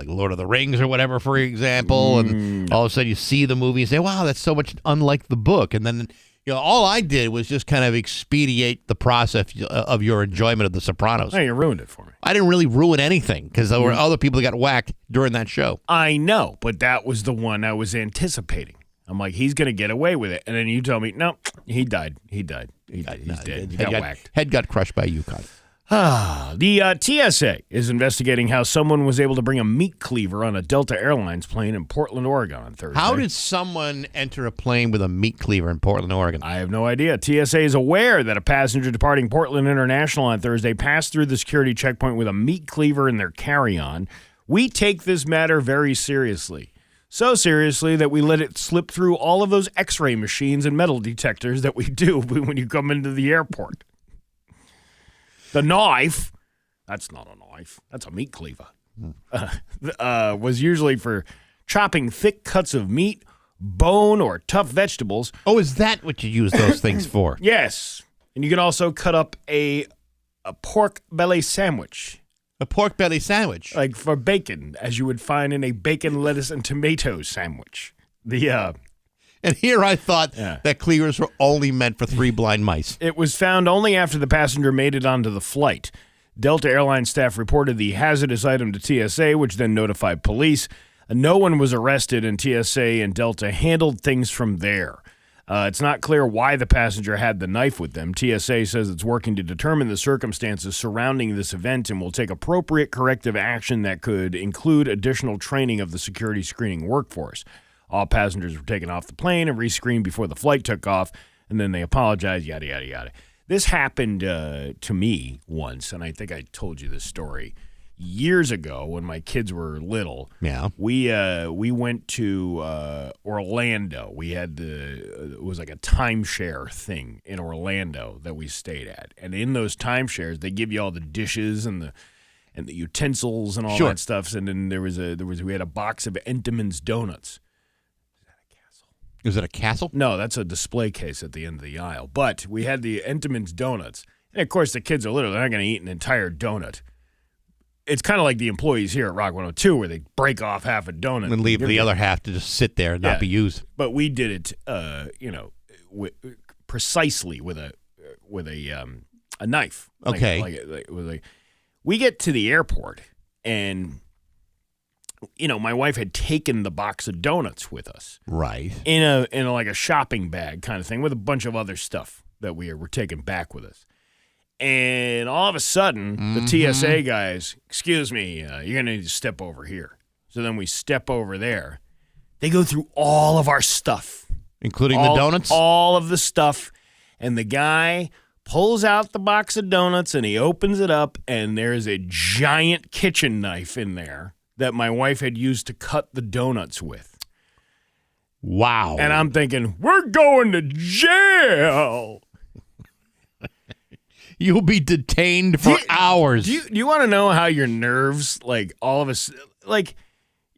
Lord of the Rings or whatever, for example." And all of a sudden, you see the movie and say, "Wow, that's so much unlike the book." And then all I did was just kind of expedite the process of your enjoyment of The Sopranos. Oh, you ruined it for me. I didn't really ruin anything because there were other people that got whacked during that show. I know, but that was the one I was anticipating. I'm like, he's going to get away with it. And then you tell me, no, he died. He's dead. He got whacked. Head got crushed by a Yukon. The TSA is investigating how someone was able to bring a meat cleaver on a Delta Airlines plane in Portland, Oregon on Thursday. How did someone enter a plane with a meat cleaver in Portland, Oregon? I have no idea. TSA is aware that a passenger departing Portland International on Thursday passed through the security checkpoint with a meat cleaver in their carry-on. We take this matter very seriously. So seriously that we let it slip through all of those X-ray machines and metal detectors that we do when you come into the airport. The knife, that's not a knife, that's a meat cleaver, was usually for chopping thick cuts of meat, bone, or tough vegetables. Oh, is that what you use those things for? Yes. And you can also cut up a pork belly sandwich. A pork belly sandwich? Like for bacon, as you would find in a bacon, lettuce, and tomato sandwich. And here I thought that cleavers were only meant for 3 blind mice. It was found only after the passenger made it onto the flight. Delta Airlines staff reported the hazardous item to TSA, which then notified police. No one was arrested, and TSA and Delta handled things from there. It's not clear why the passenger had the knife with them. TSA says it's working to determine the circumstances surrounding this event and will take appropriate corrective action that could include additional training of the security screening workforce. All passengers were taken off the plane and rescreened before the flight took off, and then they apologized, yada, yada, yada. This happened to me once, and I think I told you this story years ago when my kids were little. Yeah. We went to Orlando. We had it was like a timeshare thing in Orlando that we stayed at. And in those timeshares, they give you all the dishes and the utensils and all that stuff. And then we had a box of Entenmann's donuts. Is it a castle? No, that's a display case at the end of the aisle. But we had the Entenmann's donuts. And, of course, the kids are little. They're not going to eat an entire donut. It's kind of like the employees here at Rock 102 where they break off half a donut. And leave the other half to just sit there and not be used. But we did it, precisely with a knife. Okay. We get to the airport, and my wife had taken the box of donuts with us. Right. In a like a shopping bag kind of thing with a bunch of other stuff that we were taking back with us. And all of a sudden, the TSA guys, excuse me, you're going to need to step over here. So then we step over there. They go through all of our stuff. Including the donuts? All of the stuff. And the guy pulls out the box of donuts and he opens it up, and there's a giant kitchen knife in there that my wife had used to cut the donuts with. Wow. And I'm thinking, we're going to jail. You'll be detained for hours. Do you want to know how your nerves, like all of us, like,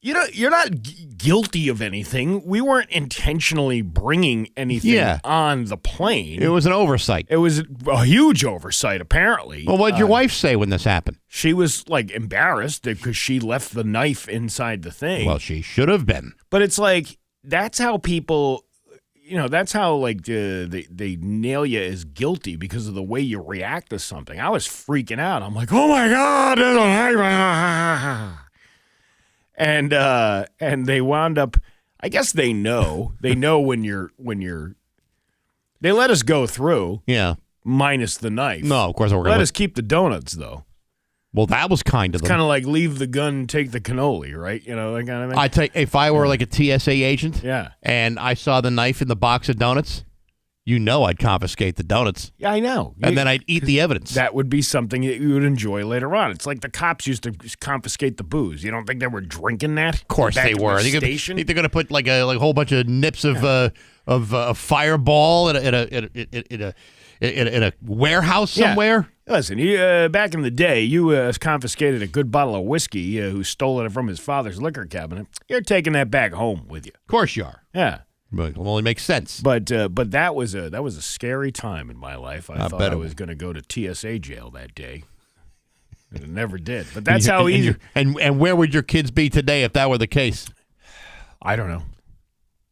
you're not guilty of anything. We weren't intentionally bringing anything on the plane. It was an oversight. It was a huge oversight, apparently. Well, what did your wife say when this happened? She was, like, embarrassed because she left the knife inside the thing. Well, she should have been. But it's like, that's how people, that's how, like, they nail you as guilty because of the way you react to something. I was freaking out. I'm like, oh, my God. And they wound up, I guess they know when you're, they let us go through. Yeah. Minus the knife. No, of course we're going to let us keep the donuts, though. Well, that was kind of them. It's kind of like leave the gun, take the cannoli, right? That kind of thing. I take if I were like a TSA agent, yeah, and I saw the knife in the box of donuts, I'd confiscate the donuts. Yeah, I know. And then I'd eat the evidence. That would be something that you would enjoy later on. It's like the cops used to confiscate the booze. You don't think they were drinking that? Of course they were. The Think they're going to put like a whole bunch of nips of Fireball in a warehouse somewhere. Yeah. Listen, back in the day, you confiscated a good bottle of whiskey who stole it from his father's liquor cabinet. You're taking that back home with you. Of course you are. Yeah. But it only makes sense. But that was a scary time in my life. I thought I was going to go to TSA jail that day. And it never did. But that's how easy. And where would your kids be today if that were the case? I don't know.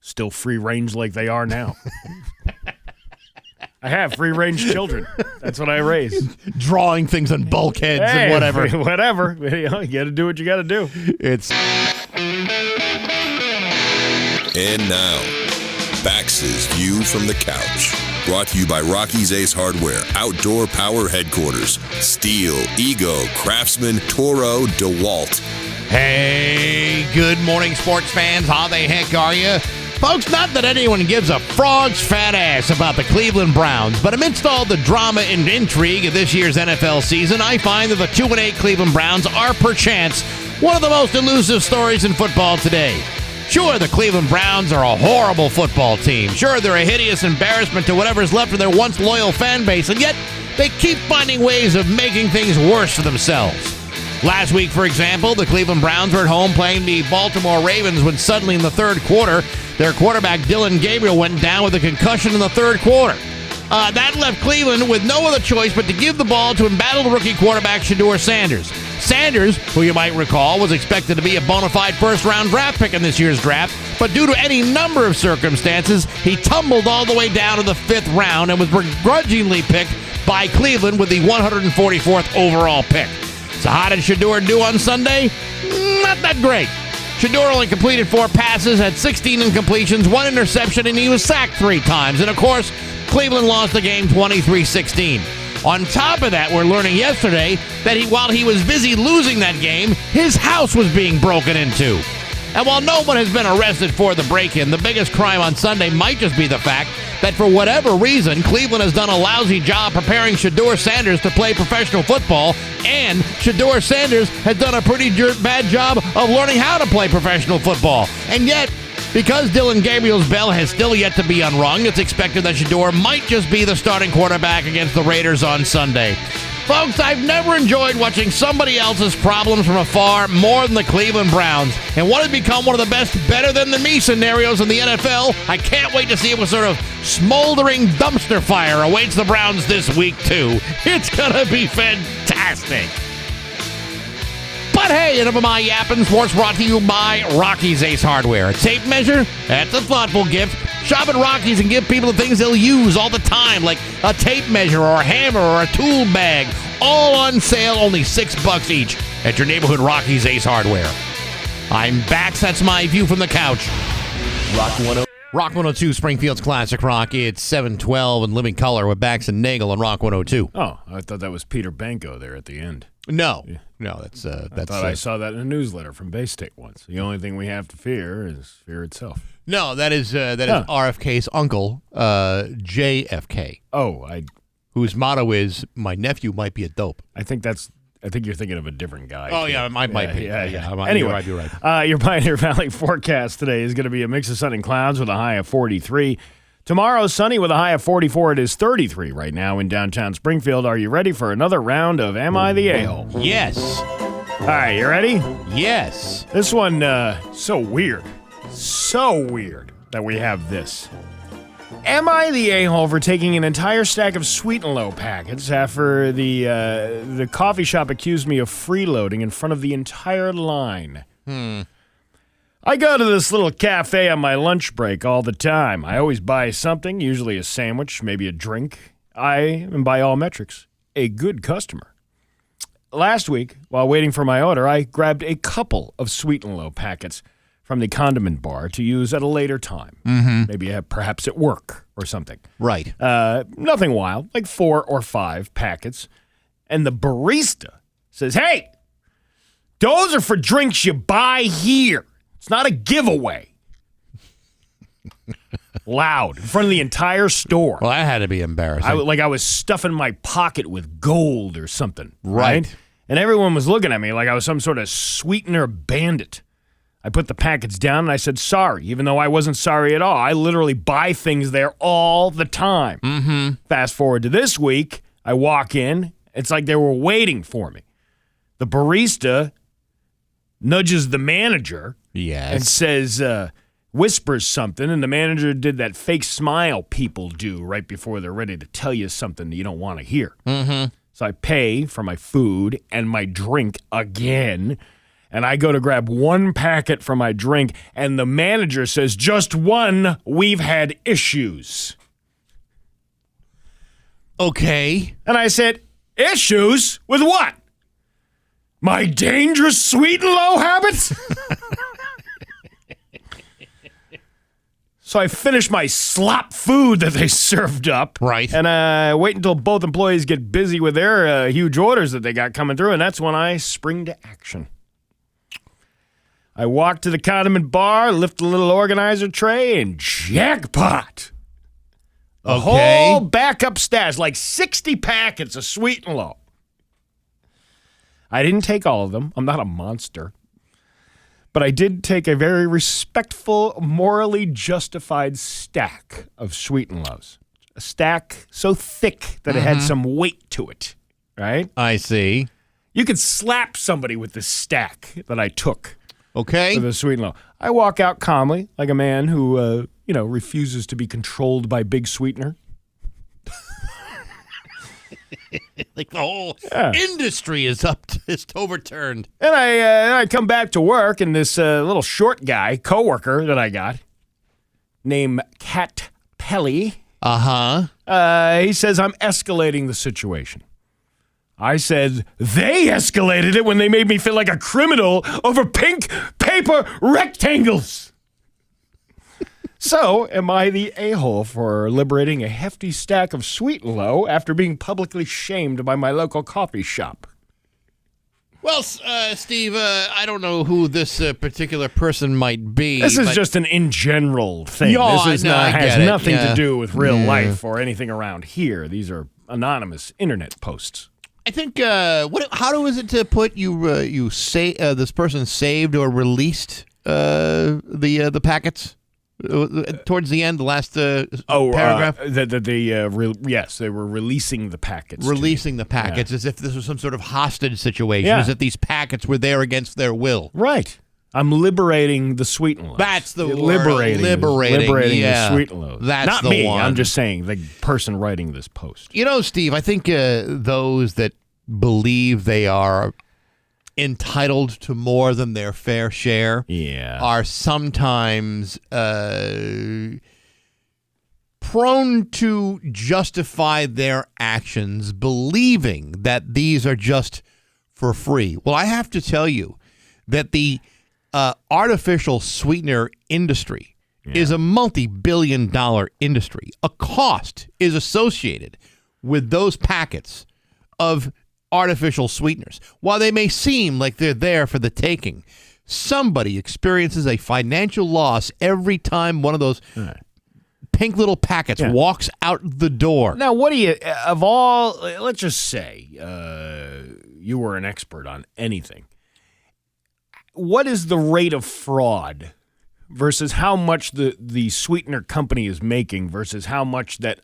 Still free range like they are now. I have free range children. That's what I raised. Drawing things on bulkheads and whatever. Whatever. You got to do what you got to do. And now, Bax's View from the Couch. Brought to you by Rocky's Ace Hardware, Outdoor Power Headquarters, Steel, Ego, Craftsman, Toro, DeWalt. Hey, good morning, sports fans. How the heck are you? Folks, not that anyone gives a frog's fat ass about the Cleveland Browns, but amidst all the drama and intrigue of this year's NFL season, I find that the 2-8 Cleveland Browns are perchance one of the most elusive stories in football today. Sure, the Cleveland Browns are a horrible football team. Sure, they're a hideous embarrassment to whatever's left of their once loyal fan base, and yet they keep finding ways of making things worse for themselves. Last week, for example, the Cleveland Browns were at home playing the Baltimore Ravens when suddenly in the third quarter, their quarterback Dylan Gabriel went down with a concussion in the third quarter. That left Cleveland with no other choice but to give the ball to embattled rookie quarterback Shedeur Sanders. Sanders, who you might recall, was expected to be a bona fide first-round draft pick in this year's draft, but due to any number of circumstances, he tumbled all the way down to the 5th round and was begrudgingly picked by Cleveland with the 144th overall pick. So how did Shedeur do on Sunday? Not that great. Shedeur only completed 4 passes, had 16 incompletions, 1 interception, and he was sacked 3 times. And, of course, Cleveland lost the game 23-16. On top of that, we're learning yesterday that while he was busy losing that game, his house was being broken into. And while no one has been arrested for the break-in, the biggest crime on Sunday might just be the fact that for whatever reason, Cleveland has done a lousy job preparing Shedeur Sanders to play professional football, and Shedeur Sanders has done a pretty bad job of learning how to play professional football. And yet, because Dylan Gabriel's bell has still yet to be unrung, it's expected that Shedeur might just be the starting quarterback against the Raiders on Sunday. Folks, I've never enjoyed watching somebody else's problems from afar more than the Cleveland Browns. And what has become one of the best better-than-me scenarios in the NFL, I can't wait to see what sort of smoldering dumpster fire awaits the Browns this week, too. It's going to be fantastic. But hey, enough of my yapping. Sports brought to you by Rocky's Ace Hardware. A tape measure? That's a thoughtful gift. Shop at Rocky's and give people the things they'll use all the time, like a tape measure or a hammer or a tool bag. All on sale, only $6 each at your neighborhood Rocky's Ace Hardware. I'm Bax. That's my view from the couch. Rock 10. Rock 102, Springfield's Classic Rock. It's 7:12 in living color with Bax and Nagle on Rock 102. Oh, I thought that was Peter Banko there at the end. No, that's I thought I saw that in a newsletter from Bay State once. The only thing we have to fear is fear itself. No, that is RFK's uncle, JFK. Oh, whose motto is, "My nephew might be a dope." I think you're thinking of a different guy. Oh, yeah, it might be. Yeah. Anyway, you're right. Your Pioneer Valley forecast today is going to be a mix of sun and clouds with a high of 43. Tomorrow, sunny with a high of 44. It is 33 right now in downtown Springfield. Are you ready for another round of Am I the A-Hole? Yes. All right, you ready? Yes. This one, so weird. So weird that we have this. Am I the a-hole for taking an entire stack of Sweet and Low packets after the coffee shop accused me of freeloading in front of the entire line? I go to this little cafe on my lunch break all the time. I always buy something, usually a sandwich, maybe a drink. I am, by all metrics, a good customer. Last week, while waiting for my order, I grabbed a couple of Sweet and Low packets from the condiment bar to use at a later time. Maybe perhaps at work or something. Right. Nothing wild, like 4 or 5 packets. And the barista says, "Hey, those are for drinks you buy here. It's not a giveaway." Loud, in front of the entire store. Well, that had to be embarrassing. I was stuffing my pocket with gold or something. Right. And everyone was looking at me like I was some sort of sweetener bandit. I put the packets down and I said sorry, even though I wasn't sorry at all. I literally buy things there all the time. Fast forward to this week, I walk in. It's like they were waiting for me. The barista nudges the manager and says, whispers something, and the manager did that fake smile people do right before they're ready to tell you something that you don't want to hear. So I pay for my food and my drink again. And I go to grab one packet for my drink, and the manager says, "Just one, we've had issues." Okay. And I said, "Issues? With what? My dangerous Sweet and Low habits?" So I finish my slop food that they served up. Right. And I wait until both employees get busy with their huge orders that they got coming through, and that's when I spring to action. I walk to the condiment bar, lift a little organizer tray, and jackpot. A whole backup stash, like 60 packets of Sweet and Low. I didn't take all of them. I'm not a monster. But I did take a very respectful, morally justified stack of Sweet and Lows. A stack so thick that it had some weight to it, right? I see. You could slap somebody with this stack that I took. Okay. For the Sweet and Low. I walk out calmly, like a man who, refuses to be controlled by big sweetener. Like the whole industry is overturned. And I come back to work, and this little short guy, coworker that I got, named Cat Pelly, he says I'm escalating the situation. I said, they escalated it when they made me feel like a criminal over pink paper rectangles. So, am I the a-hole for liberating a hefty stack of Sweet and Low after being publicly shamed by my local coffee shop? Well, Steve, I don't know who this particular person might be. This is just an in general thing. This has nothing to do with real life or anything around here. These are anonymous internet posts. I think how is it to put you say this person saved or released the packets towards the end, the last paragraph. Yes, they were releasing the packets. Releasing the packets as if this was some sort of hostage situation, as if these packets were there against their will. Right. I'm liberating the Sweet and Lows. That's the word. Liberating the Sweet and Lows. That's not the me. one. I'm just saying the person writing this post. You know, Steve, I think those that believe they are entitled to more than their fair share are sometimes prone to justify their actions believing that these are just for free. Well, I have to tell you that the artificial sweetener industry is a multi-billion-dollar industry. A cost is associated with those packets of artificial sweeteners. While they may seem like they're there for the taking, somebody experiences a financial loss every time one of those pink little packets walks out the door. Now, what do you, of all, let's just say you were an expert on anything. What is the rate of fraud versus how much the sweetener company is making versus how much that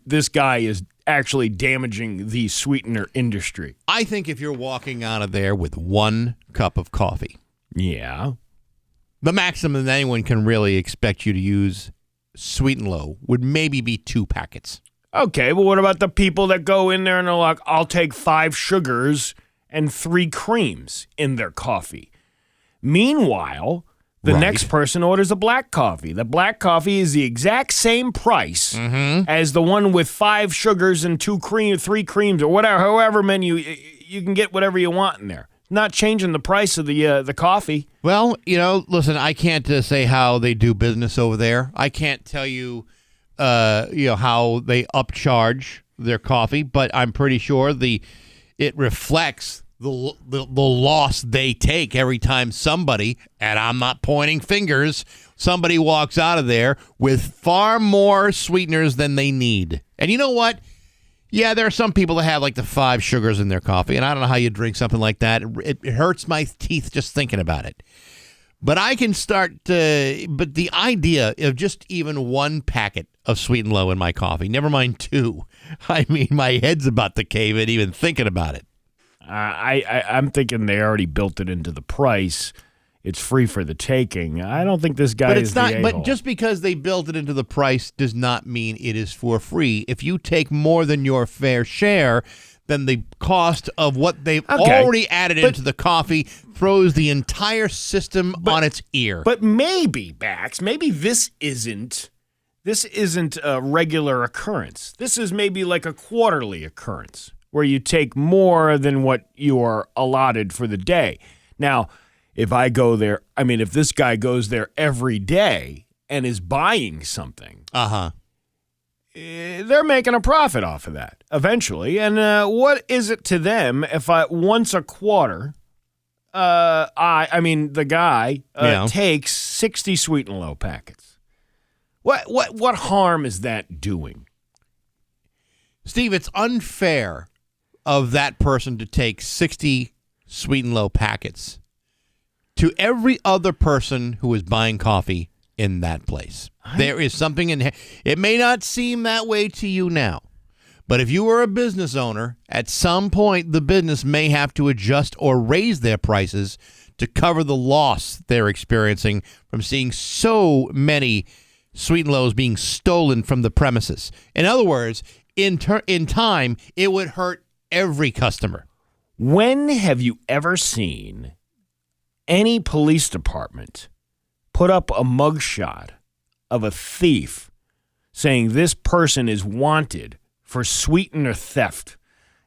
this guy is actually damaging the sweetener industry? I think if you're walking out of there with 1 cup of coffee, yeah, the maximum that anyone can really expect you to use sweet and low would maybe be 2 packets. Okay, but what about the people that go in there and they're like, I'll take 5 sugars and 3 creams in their coffee? Meanwhile, the next person orders a black coffee. The black coffee is the exact same price as the one with 5 sugars and 3 creams or whatever, however many you can get whatever you want in there. Not changing the price of the coffee. Well, listen, I can't say how they do business over there. I can't tell you, how they upcharge their coffee, but I'm pretty sure it reflects the loss they take every time somebody, and I'm not pointing fingers, somebody walks out of there with far more sweeteners than they need. And you know what? Yeah, there are some people that have like the 5 sugars in their coffee, and I don't know how you drink something like that. It hurts my teeth just thinking about it. But I can start to, but the idea of just even 1 packet of Sweet and Low in my coffee, never mind 2. I mean, my head's about to cave in even thinking about it. I'm thinking they already built it into the price. It's free for the taking. I don't think this guy but is it's not. the But a-hole. just because they built it into the price does not mean it is for free. If you take more than your fair share, then the cost of what they've already added into the coffee throws the entire system on its ear. But maybe, Bax, maybe this isn't a regular occurrence. This is maybe like a quarterly occurrence where you take more than what you are allotted for the day. Now, if I go there, if this guy goes there every day and is buying something, they're making a profit off of that eventually. And what is it to them if once a quarter, the guy takes 60 Sweet and Low packets? What harm is that doing? Steve, it's unfair of that person to take 60 Sweet and Low packets to every other person who is buying coffee in that place. There is something in it may not seem that way to you now, but if you were a business owner, at some point the business may have to adjust or raise their prices to cover the loss they're experiencing from seeing so many Sweet and Lows being stolen from the premises. In other words, in time, it would hurt every customer. When have you ever seen any police department put up a mugshot of a thief saying this person is wanted for sweetener theft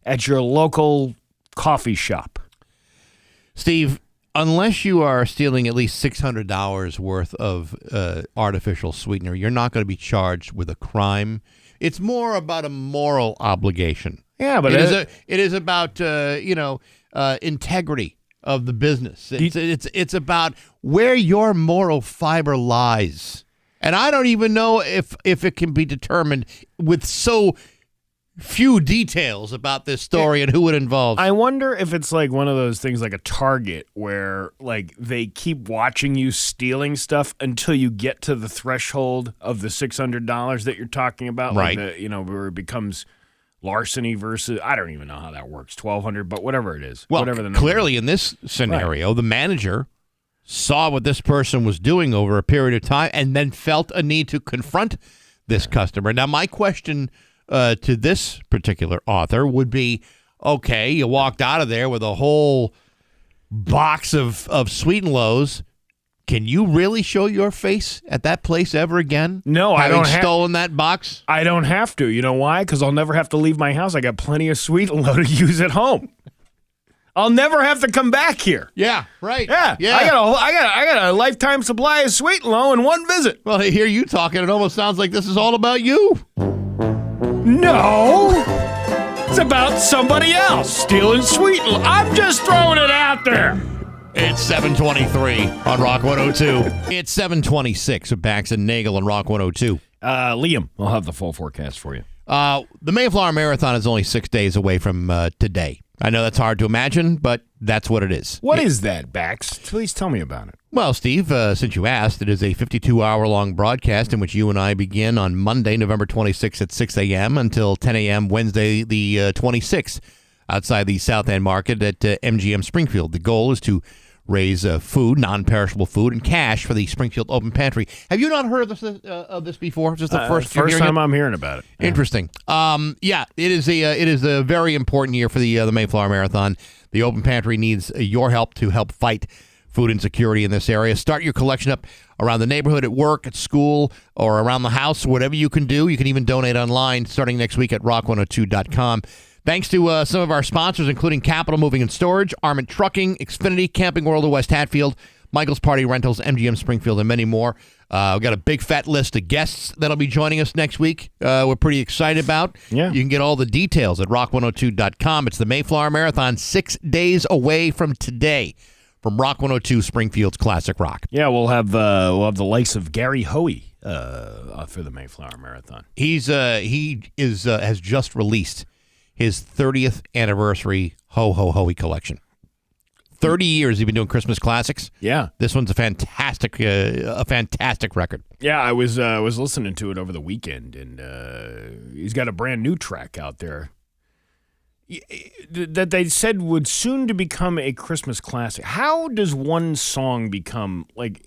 at your local coffee shop? Steve, unless you are stealing at least $600 worth of artificial sweetener, you're not going to be charged with a crime. It's more about a moral obligation. Yeah, but it is about integrity of the business. It's about where your moral fiber lies, and I don't even know if it can be determined with so few details about this story and who it involves. I wonder if it's like one of those things like a Target where like they keep watching you stealing stuff until you get to the threshold of the $600 that you're talking about, right? Like where it becomes larceny versus, I don't even know how that works, $1,200, but whatever it is. Well, whatever the number clearly is. in this scenario, the manager saw what this person was doing over a period of time and then felt a need to confront this customer. Now, my question to this particular author would be, okay, you walked out of there with a whole box of Sweet and Lows. Can you really show your face at that place ever again? No, I don't. Stolen that box? I don't have to. You know why? Because I'll never have to leave my house. I got plenty of Sweet and Low to use at home. I'll never have to come back here. Yeah, right. Yeah. I got a lifetime supply of Sweet and Low in one visit. Well, I hear you talking. It almost sounds like this is all about you. No. It's about somebody else stealing Sweet and Low. I'm just throwing it out there. It's 723 on Rock 102. It's 726 with Bax and Nagle on Rock 102. Liam, I'll have the full forecast for you. The Mayflower Marathon is only 6 days away from today. I know that's hard to imagine, but that's what it is. What is that, Bax? Please tell me about it. Well, Steve, since you asked, it is a 52-hour-long broadcast in which you and I begin on Monday, November 26th at 6 a.m. until 10 a.m. Wednesday, the 26th, outside the South End Market at MGM Springfield. The goal is to raise food, non-perishable food, and cash for the Springfield Open Pantry. Have you not heard of this before? Just the first time I'm hearing about it. Yeah. Interesting. It is a very important year for the Mayflower Marathon. The Open Pantry needs your help to help fight food insecurity in this area. Start your collection up around the neighborhood, at work, at school, or around the house. Whatever you can do. You can even donate online starting next week at rock102.com. Thanks to some of our sponsors, including Capital Moving and Storage, Arment Trucking, Xfinity, Camping World of West Hatfield, Michael's Party Rentals, MGM Springfield, and many more. We've got a big fat list of guests that'll be joining us next week. We're pretty excited about. Yeah. You can get all the details at rock102.com. It's the Mayflower Marathon, 6 days away from today, from Rock 102 Springfield's Classic Rock. Yeah, we'll have the likes of Gary Hoey for the Mayflower Marathon. He has just released his 30th anniversary Ho Ho Hoey collection. 30 years he's been doing Christmas classics. Yeah. This one's a fantastic record. Yeah, I was listening to it over the weekend, and he's got a brand new track out there that they said would soon to become a Christmas classic. How does one song become, like,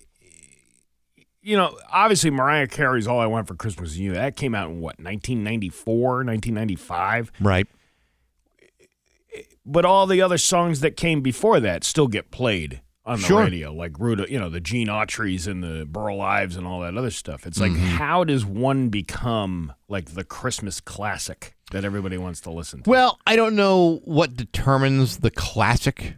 obviously Mariah Carey's All I Want for Christmas Is You. That came out in, 1994, 1995? Right. But all the other songs that came before that still get played on the radio, like Ruda, the Gene Autry's and the Burl Ives and all that other stuff. It's like, how does one become like the Christmas classic that everybody wants to listen to? Well, I don't know what determines the classic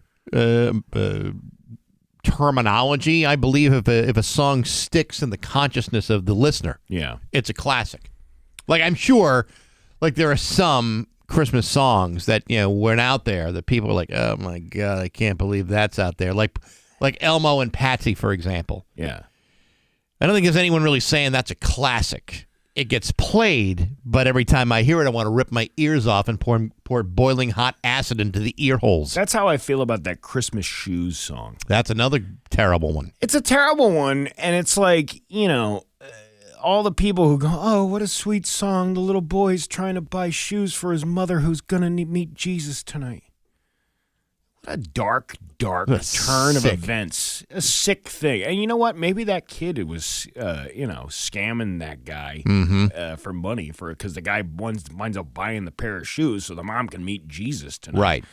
terminology. I believe if a song sticks in the consciousness of the listener, it's a classic. Like, I'm sure, like, there are some Christmas songs that went out there that people are like, oh my God, I can't believe that's out there. Like Elmo and Patsy, for example. Yeah. I don't think there's anyone really saying that's a classic. It gets played, but every time I hear it, I want to rip my ears off and pour boiling hot acid into the ear holes. That's how I feel about that Christmas Shoes song. That's another terrible one. It's a terrible one, and it's like, all the people who go, oh, what a sweet song. The little boy's trying to buy shoes for his mother who's going to meet Jesus tonight. What a dark turn of events. A sick thing. And you know what? Maybe that kid was, scamming that guy for money because the guy winds up buying the pair of shoes so the mom can meet Jesus tonight. Right.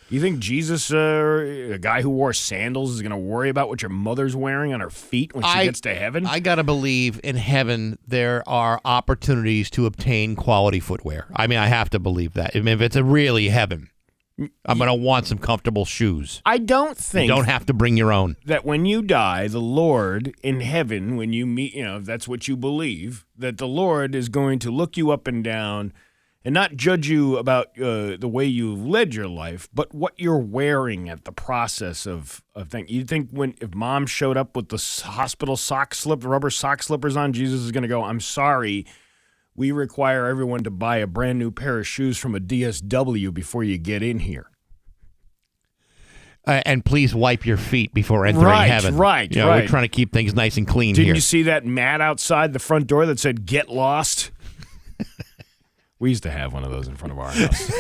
You think Jesus, a guy who wore sandals, is going to worry about what your mother's wearing on her feet when she gets to heaven? I got to believe in heaven there are opportunities to obtain quality footwear. I mean, I have to believe that. I mean, if it's a really heaven, I'm going to want some comfortable shoes. I don't think you don't have to bring your own. That when you die, the Lord in heaven, when you meet, if that's what you believe, that the Lord is going to look you up and down and not judge you about the way you've led your life, but what you're wearing at the process of things. You think if mom showed up with the hospital rubber sock slippers on, Jesus is going to go, I'm sorry, we require everyone to buy a brand new pair of shoes from a DSW before you get in here. And please wipe your feet before entering heaven. Right. We're trying to keep things nice and clean here. Didn't you see that mat outside the front door that said, get lost? We used to have one of those in front of our house.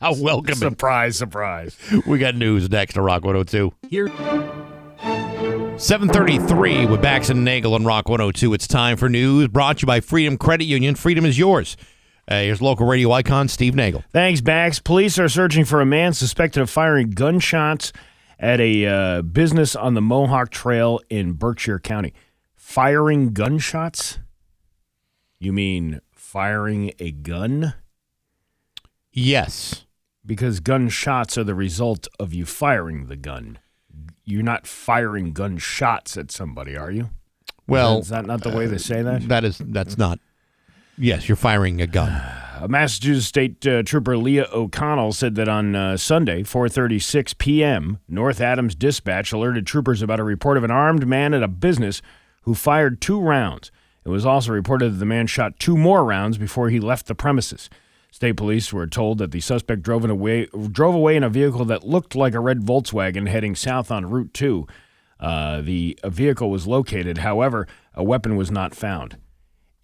How welcoming. Surprise, surprise. We got news next to Rock 102. Here. 7:33 with Bax and Nagle on Rock 102. It's time for news brought to you by Freedom Credit Union. Freedom is yours. Here's local radio icon Steve Nagle. Thanks, Bax. Police are searching for a man suspected of firing gunshots at a business on the Mohawk Trail in Berkshire County. Firing gunshots? You mean firing a gun? Yes. Because gunshots are the result of you firing the gun. You're not firing gunshots at somebody, are you? Well, is that not the way they say that? That's not. Yes, you're firing a gun. Massachusetts State Trooper Leah O'Connell said that on Sunday, 4:36 p.m., North Adams Dispatch alerted troopers about a report of an armed man at a business who fired 2 rounds. It was also reported that the man shot 2 more rounds before he left the premises. State police were told that the suspect drove away in a vehicle that looked like a red Volkswagen heading south on Route 2. The vehicle was located. However, a weapon was not found.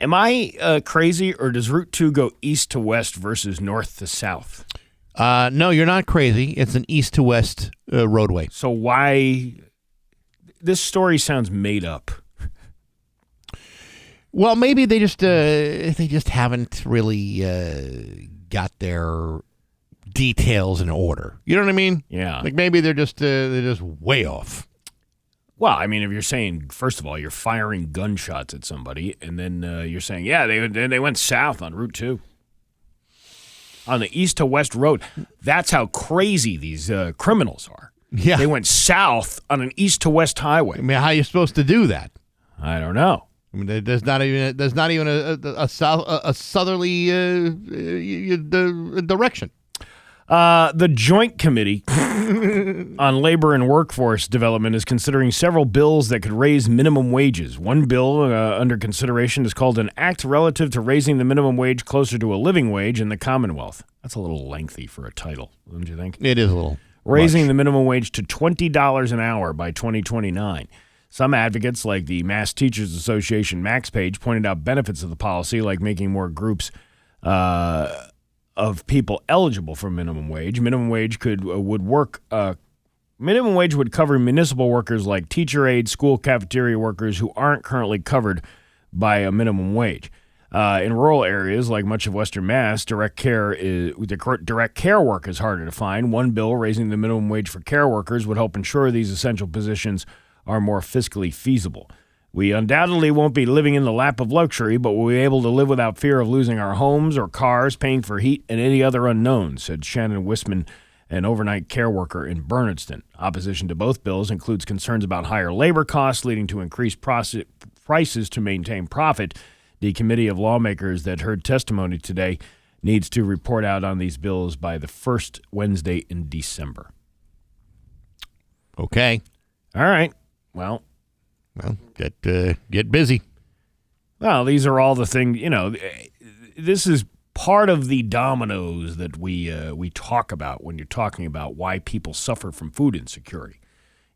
Am I crazy, or does Route 2 go east to west versus north to south? No, you're not crazy. It's an east to west roadway. So why? This story sounds made up. Well, maybe they just haven't really got their details in order. You know what I mean? Yeah. Like maybe they're just way off. Well, I mean, if you're saying, first of all, you're firing gunshots at somebody, and then you're saying, yeah, they went south on Route 2. On the east to west road. That's how crazy these criminals are. Yeah. They went south on an east to west highway. I mean, how are you supposed to do that? I don't know. I mean, there's not even a southerly direction. The Joint Committee on Labor and Workforce Development is considering several bills that could raise minimum wages. One bill under consideration is called an Act Relative to Raising the Minimum Wage Closer to a Living Wage in the Commonwealth. That's a little lengthy for a title, don't you think? It is a little. Raising the minimum wage to $20 an hour by 2029. Some advocates, like the Mass Teachers Association Max Page, pointed out benefits of the policy, like making more groups of people eligible for minimum wage. Minimum wage minimum wage would cover municipal workers like teacher aides, school cafeteria workers who aren't currently covered by a minimum wage. In rural areas like much of Western Mass, direct care work is harder to find. One bill raising the minimum wage for care workers would help ensure these essential positions are more fiscally feasible. We undoubtedly won't be living in the lap of luxury, but we'll be able to live without fear of losing our homes or cars, paying for heat, and any other unknowns, said Shannon Wisman, an overnight care worker in Bernardston. Opposition to both bills includes concerns about higher labor costs leading to increased prices to maintain profit. The committee of lawmakers that heard testimony today needs to report out on these bills by the first Wednesday in December. Okay. All right. Well, get busy. Well, these are all the things, this is part of the dominoes that we talk about when you're talking about why people suffer from food insecurity.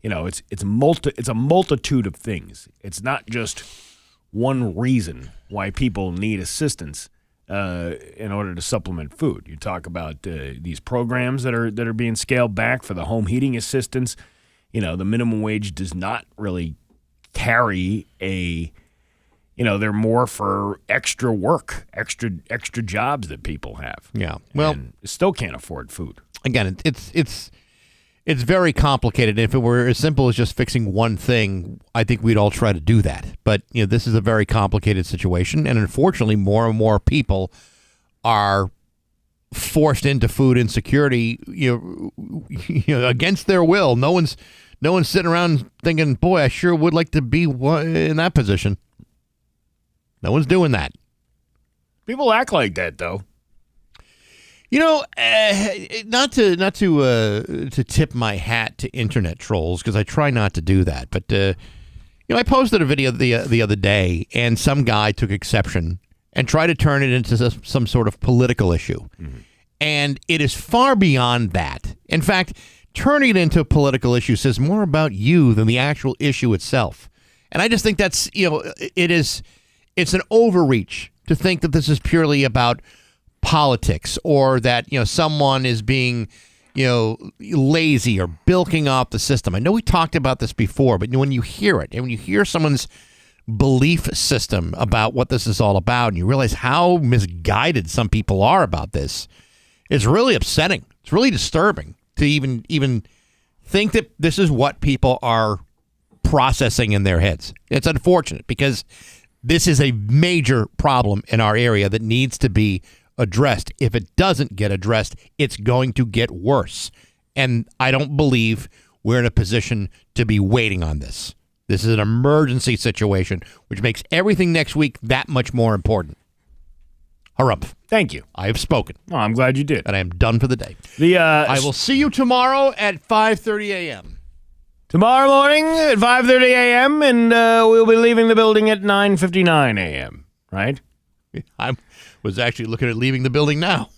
It's a multitude of things. It's not just one reason why people need assistance in order to supplement food. You talk about these programs that are being scaled back for the home heating assistance. The minimum wage does not really carry they're more for extra work, extra jobs that people have. Yeah. Well, and still can't afford food. Again, it's very complicated. If it were as simple as just fixing one thing, I think we'd all try to do that. But, this is a very complicated situation, and unfortunately more and more people are forced into food insecurity, against their will. No one's sitting around thinking, boy, I sure would like to be in that position. No one's doing that. People act like that, though. Not to tip my hat to internet trolls, because I try not to do that. But I posted a video the other day, and some guy took exception and tried to turn it into some sort of political issue, and it is far beyond that. In fact, turning it into a political issue says more about you than the actual issue itself. And I just think that's, it's an overreach to think that this is purely about politics, or that, someone is being, lazy or bilking off the system. I know we talked about this before, but when you hear it, and when you hear someone's belief system about what this is all about, and you realize how misguided some people are about this, it's really upsetting. It's really disturbing to even think that this is what people are processing in their heads. It's unfortunate, because this is a major problem in our area that needs to be addressed. If it doesn't get addressed, it's going to get worse. And I don't believe we're in a position to be waiting on this. This is an emergency situation, which makes everything next week that much more important. Harumph. Thank you. I have spoken. Oh, I'm glad you did. And I am done for the day. I will see you tomorrow at 5:30 a.m. Tomorrow morning at 5:30 a.m., and we'll be leaving the building at 9:59 a.m., right? I was actually looking at leaving the building now.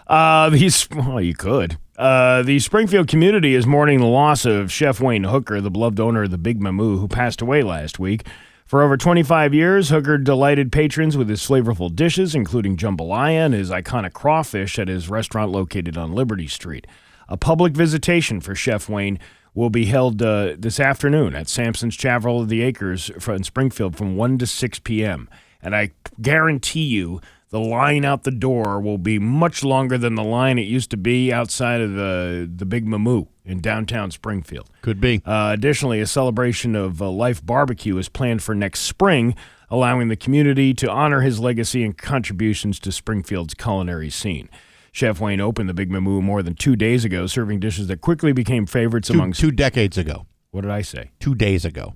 You could. The Springfield community is mourning the loss of Chef Wayne Hooker, the beloved owner of the Big Mamoo, who passed away last week. For over 25 years, Hooker delighted patrons with his flavorful dishes, including jambalaya and his iconic crawfish at his restaurant located on Liberty Street. A public visitation for Chef Wayne will be held this afternoon at Sampson's Chapel of the Acres in Springfield from 1 to 6 p.m. And I guarantee you the line out the door will be much longer than the line it used to be outside of the Big Mamoo in downtown Springfield. Could be. Additionally, a celebration of Life Barbecue is planned for next spring, allowing the community to honor his legacy and contributions to Springfield's culinary scene. Chef Wayne opened the Big Mamoo more than 2 days ago, serving dishes that quickly became favorites among... 2 decades ago. What did I say? 2 days ago.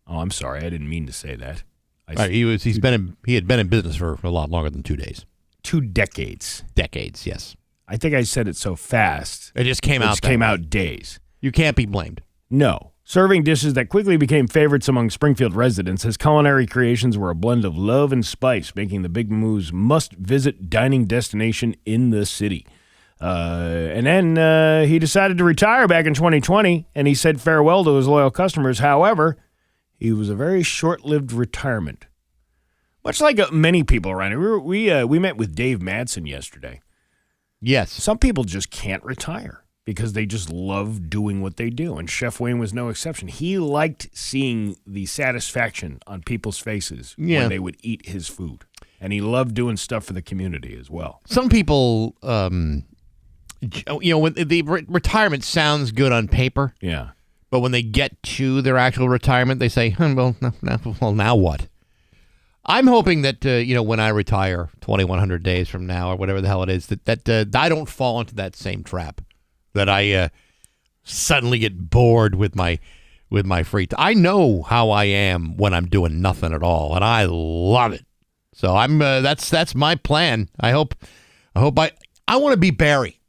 Oh, I'm sorry. I didn't mean to say that. Right, he had been in business for a lot longer than 2 days. 2 decades. Decades, yes. I think I said it so fast. It just came out. Out days. You can't be blamed. No. Serving dishes that quickly became favorites among Springfield residents, his culinary creations were a blend of love and spice, making the Big Mamoo's must-visit dining destination in the city. And then he decided to retire back in 2020, and he said farewell to his loyal customers. However, it was a very short-lived retirement. Much like many people around here. We met with Dave Madsen yesterday. Yes. Some people just can't retire because they just love doing what they do, and Chef Wayne was no exception. He liked seeing the satisfaction on people's faces when they would eat his food, and he loved doing stuff for the community as well. Some people, when the retirement sounds good on paper. Yeah. But when they get to their actual retirement, they say, now what? I'm hoping that, when I retire 2,100 days from now or whatever the hell it is, that I don't fall into that same trap, that I suddenly get bored with my free time. I know how I am when I'm doing nothing at all, and I love it. So that's my plan. I hope I want to be Barry.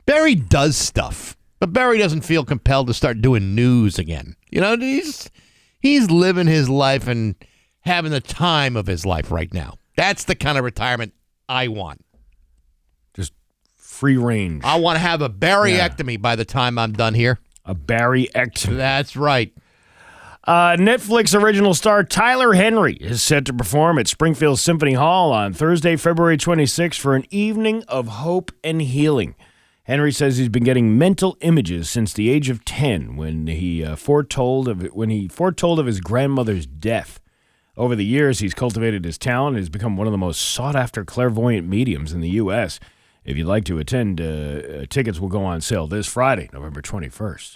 Barry does stuff. But Barry doesn't feel compelled to start doing news again. He's living his life and having the time of his life right now. That's the kind of retirement I want. Just free range. I want to have a Barryectomy by the time I'm done here. A Barryectomy. That's right. Netflix original star Tyler Henry is set to perform at Springfield Symphony Hall on Thursday, February 26th for an evening of hope and healing. Henry says he's been getting mental images since the age of 10 when he foretold of his grandmother's death. Over the years, he's cultivated his talent and has become one of the most sought-after clairvoyant mediums in the U.S. If you'd like to attend, tickets will go on sale this Friday, November 21st.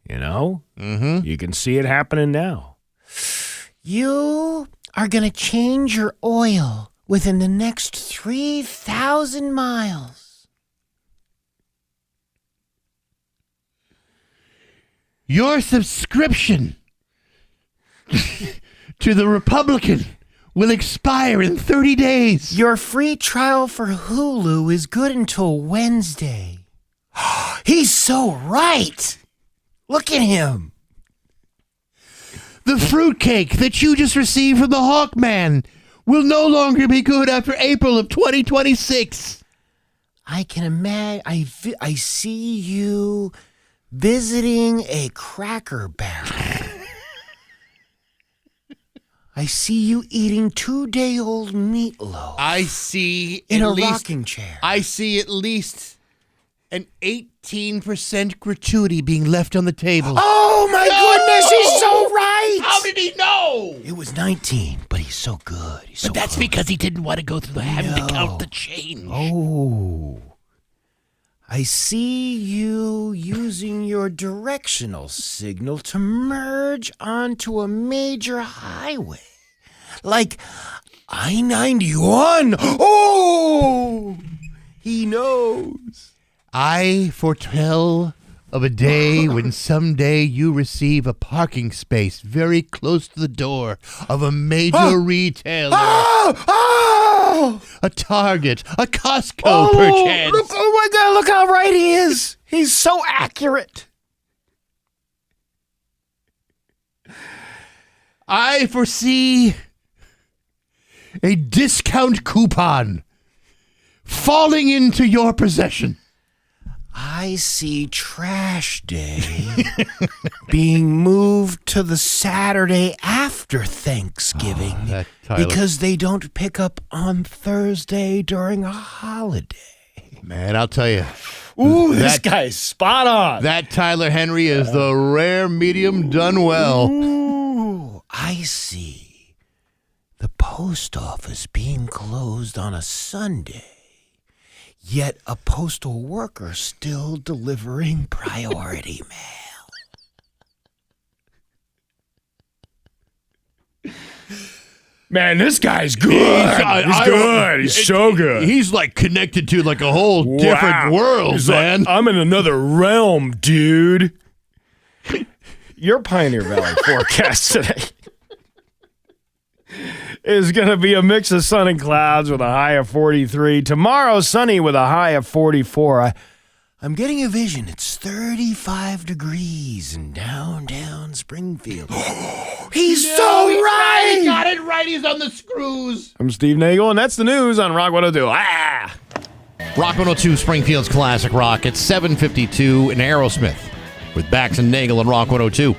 You can see it happening now. You are going to change your oil within the next 3,000 miles. Your subscription to the Republican will expire in 30 days. Your free trial for Hulu is good until Wednesday. He's so right. Look at him. The fruitcake that you just received from the Hawkman will no longer be good after April of 2026. I can imagine. I see you visiting a Cracker Barrel. I see you eating 2-day-old meatloaf. I see in a least, rocking chair. I see at least an 18% gratuity being left on the table. Oh my goodness, he's so right. How did he know? It was 19, but he's so good. But that's because he didn't want to go through having to count the change. Oh. I see you using your directional signal to merge onto a major highway. Like I-91. Oh, he knows. I foretell of a day when someday you receive a parking space very close to the door of a major retailer. A Target, a Costco, perchance. Look, oh my God, look how right he is. He's so accurate. I foresee a discount coupon falling into your possession. I see Trash Day being moved to the Saturday after Thanksgiving because they don't pick up on Thursday during a holiday. Man, I'll tell you. Ooh, this guy's spot on. That Tyler Henry is the rare medium done well. Ooh, I see. The post office being closed on a Sunday. Yet a postal worker still delivering priority mail. Man, this guy's good. He's good. He's so good. He's like connected to like a whole different world, He's man. like, I'm in another realm, dude. Your Pioneer Valley forecast today is going to be a mix of sun and clouds with a high of 43. Tomorrow, sunny with a high of 44. I'm getting a vision. It's 35 degrees in downtown Springfield. He's so right! He got it right. He's on the screws. I'm Steve Nagle, and that's the news on Rock 102. Rock 102, Springfield's classic rock. It's 7:52 in Aerosmith with Bax and Nagle and Rock 102.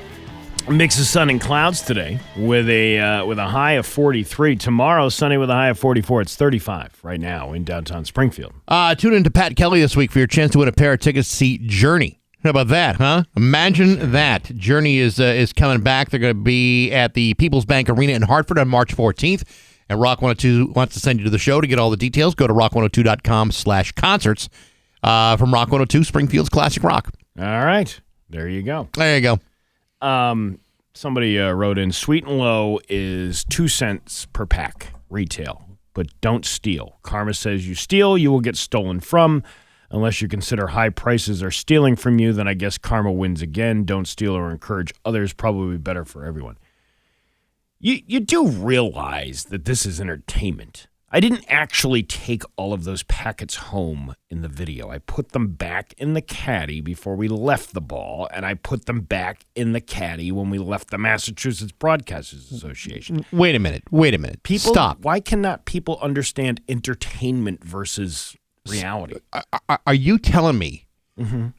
A mix of sun and clouds today with a high of 43. Tomorrow, sunny with a high of 44. It's 35 right now in downtown Springfield. Tune in to Pat Kelly this week for your chance to win a pair of tickets to see Journey. How about that, huh? Imagine that. Journey is coming back. They're going to be at the People's Bank Arena in Hartford on March 14th. And Rock 102 wants to send you to the show. To get all the details, go to rock102.com/concerts from Rock 102, Springfield's classic rock. All right. There you go. There you go. Somebody wrote in, Sweet and Low is 2 cents per pack retail, but don't steal. Karma says you steal, you will get stolen from. Unless you consider high prices are stealing from you, then I guess karma wins again. Don't steal or encourage others. Probably better for everyone. You do realize that this is entertainment. I didn't actually take all of those packets home in the video. I put them back in the caddy before we left the ball, and I put them back in the caddy when we left the Massachusetts Broadcasters Association. Wait a minute. People, Stop. Why cannot people understand entertainment versus reality? Are you telling me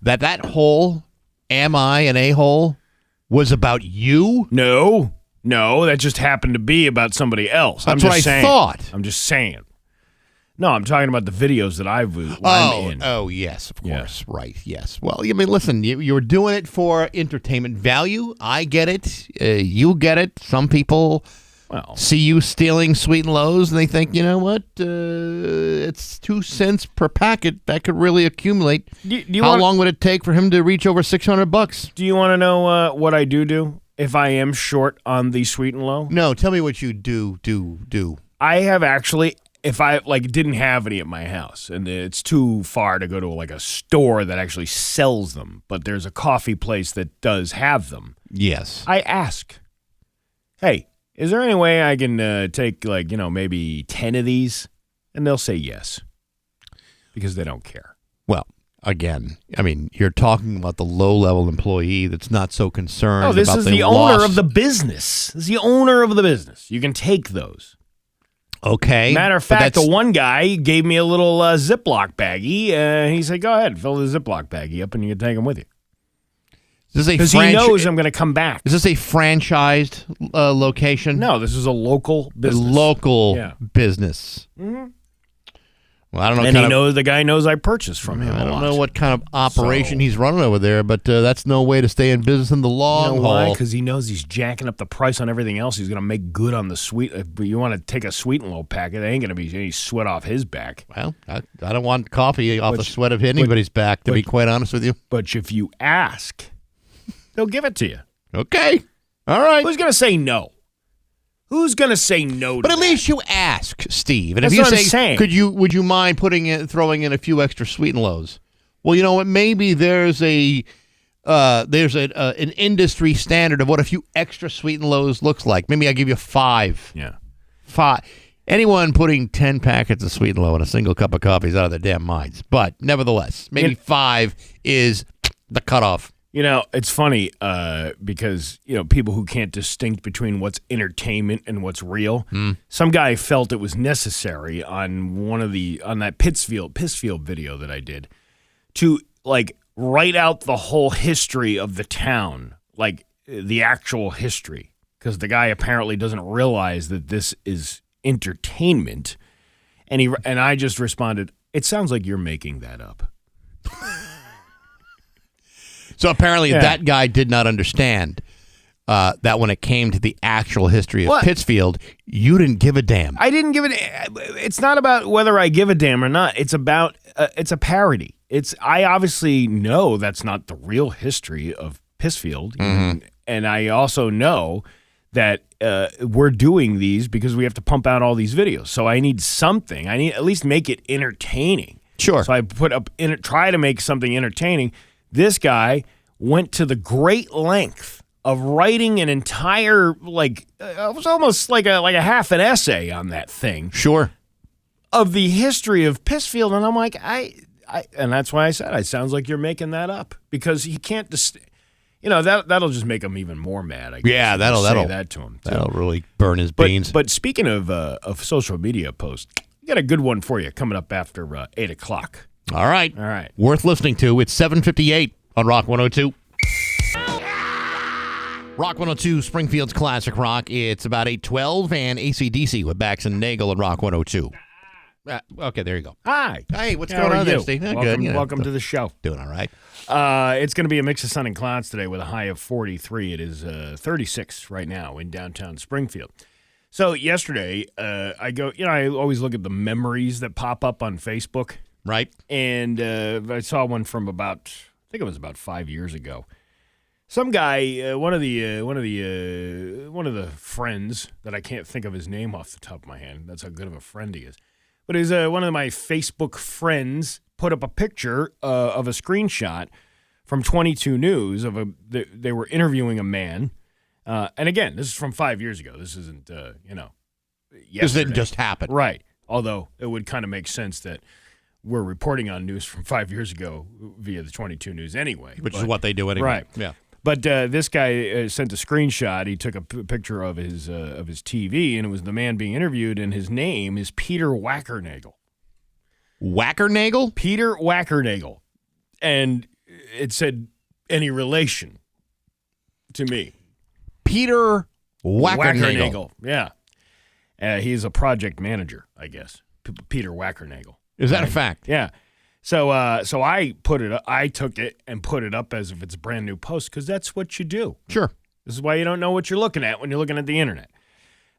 that whole "Am I an a-hole" was about you? No, that just happened to be about somebody else. That's what I thought. I'm just saying. No, I'm talking about the videos that I'm in. Oh, yes, of course. Yeah. Right, yes. Well, I mean, listen, you were doing it for entertainment value. I get it. You get it. Some people see you stealing Sweet and Lows, and they think, you know what? It's 2 cents per packet. That could really accumulate. How long would it take for him to reach over $600? Do you want to know what I do if I am short on the Sweet and Low? No, tell me what you do. I have actually, if I didn't have any at my house, and it's too far to go to a store that actually sells them, but there's a coffee place that does have them. Yes. I ask, hey, is there any way I can take maybe 10 of these? And they'll say yes, because they don't care. Well, again, I mean, you're talking about the low-level employee that's not so concerned about the loss. This is the owner of the business. This is the owner of the business. You can take those. Okay. Matter of fact, the one guy gave me a little Ziploc baggie, and he said, go ahead, fill the Ziploc baggie up, and you can take them with you. Because he knows I'm going to come back. Is this a franchised location? No, this is a local business. A local business. Mm-hmm. Well, I don't know. And the guy knows I purchased from him. I don't know what kind of operation he's running over there, but that's no way to stay in business in the long haul. Why? Because he knows he's jacking up the price on everything else. He's going to make good on the sweet. If you want to take a Sweet and Low packet, there ain't going to be any sweat off his back. Well, I don't want coffee off the sweat of anybody's back, to be quite honest with you. But if you ask, they'll give it to you. Okay. All right. Who's going to say no? Who's going to say no to But at that? least you ask, Steve. And That's if you what I'm say, saying. would you mind throwing in a few extra sweet and lows? Well, you know what? Maybe there's an industry standard of what a few extra sweet and lows looks like. Maybe I give you 5. Yeah. 5. Anyone putting 10 packets of sweet and low in a single cup of coffee is out of their damn minds. But nevertheless, maybe 5 is the cutoff. You know, it's funny because, people who can't distinct between what's entertainment and what's real. Some guy felt it was necessary on that Pittsfield video that I did to write out the whole history of the town, like the actual history, because the guy apparently doesn't realize that this is entertainment. And I just responded, "It sounds like you're making that up." So apparently that guy did not understand that when it came to the actual history of Pittsfield, you didn't give a damn. I didn't give it. It's not about whether I give a damn or not. It's about it's a parody. I obviously know that's not the real history of Pittsfield, and I also know that we're doing these because we have to pump out all these videos. So I need something. I need at least make it entertaining. Sure. So I try to make something entertaining. This guy went to the great length of writing an entire, it was almost like a half an essay on that thing. Sure. Of the history of Pittsfield. And I'm like, and that's why I said, it sounds like you're making that up. Because he can't that'll just make him even more mad, I guess. Yeah, that'll say that to him, too. That'll really burn his beans. But speaking of social media posts, I got a good one for you coming up after 8 o'clock. All right. All right. Worth listening to. It's 7:58 on Rock 102. Rock 102, Springfield's Classic Rock. It's about 8:12 and AC/DC with Bax and Nagle on Rock 102. Okay, there you go. Hi. Hey, what's How going are on there, you? Steve? Welcome, Good. welcome to the show. Doing all right. It's going to be a mix of sun and clouds today with a high of 43. It is 36 right now in downtown Springfield. So yesterday, I always look at the memories that pop up on Facebook. Right. And I saw one from I think it was about 5 years ago. Some guy, one of the friends that I can't think of his name off the top of my head. That's how good of a friend he is. But he's one of my Facebook friends put up a picture of a screenshot from 22 News they were interviewing a man. And again, this is from 5 years ago. This isn't yesterday. This didn't just happen. Right. Although it would kind of make sense that we're reporting on news from 5 years ago via the 22 News anyway. Which is what they do anyway. Right. Yeah. But this guy sent a screenshot. He took a picture of his TV, and it was the man being interviewed, and his name is Peter Wackernagle. Wackernagle? Peter Wackernagle. And it said, any relation to me. Peter Wackernagle. Yeah. He's a project manager, I guess. Peter Wackernagle. Is that a fact? Yeah. So I took it and put it up as if it's a brand new post because that's what you do. Sure. This is why you don't know what you're looking at when you're looking at the internet.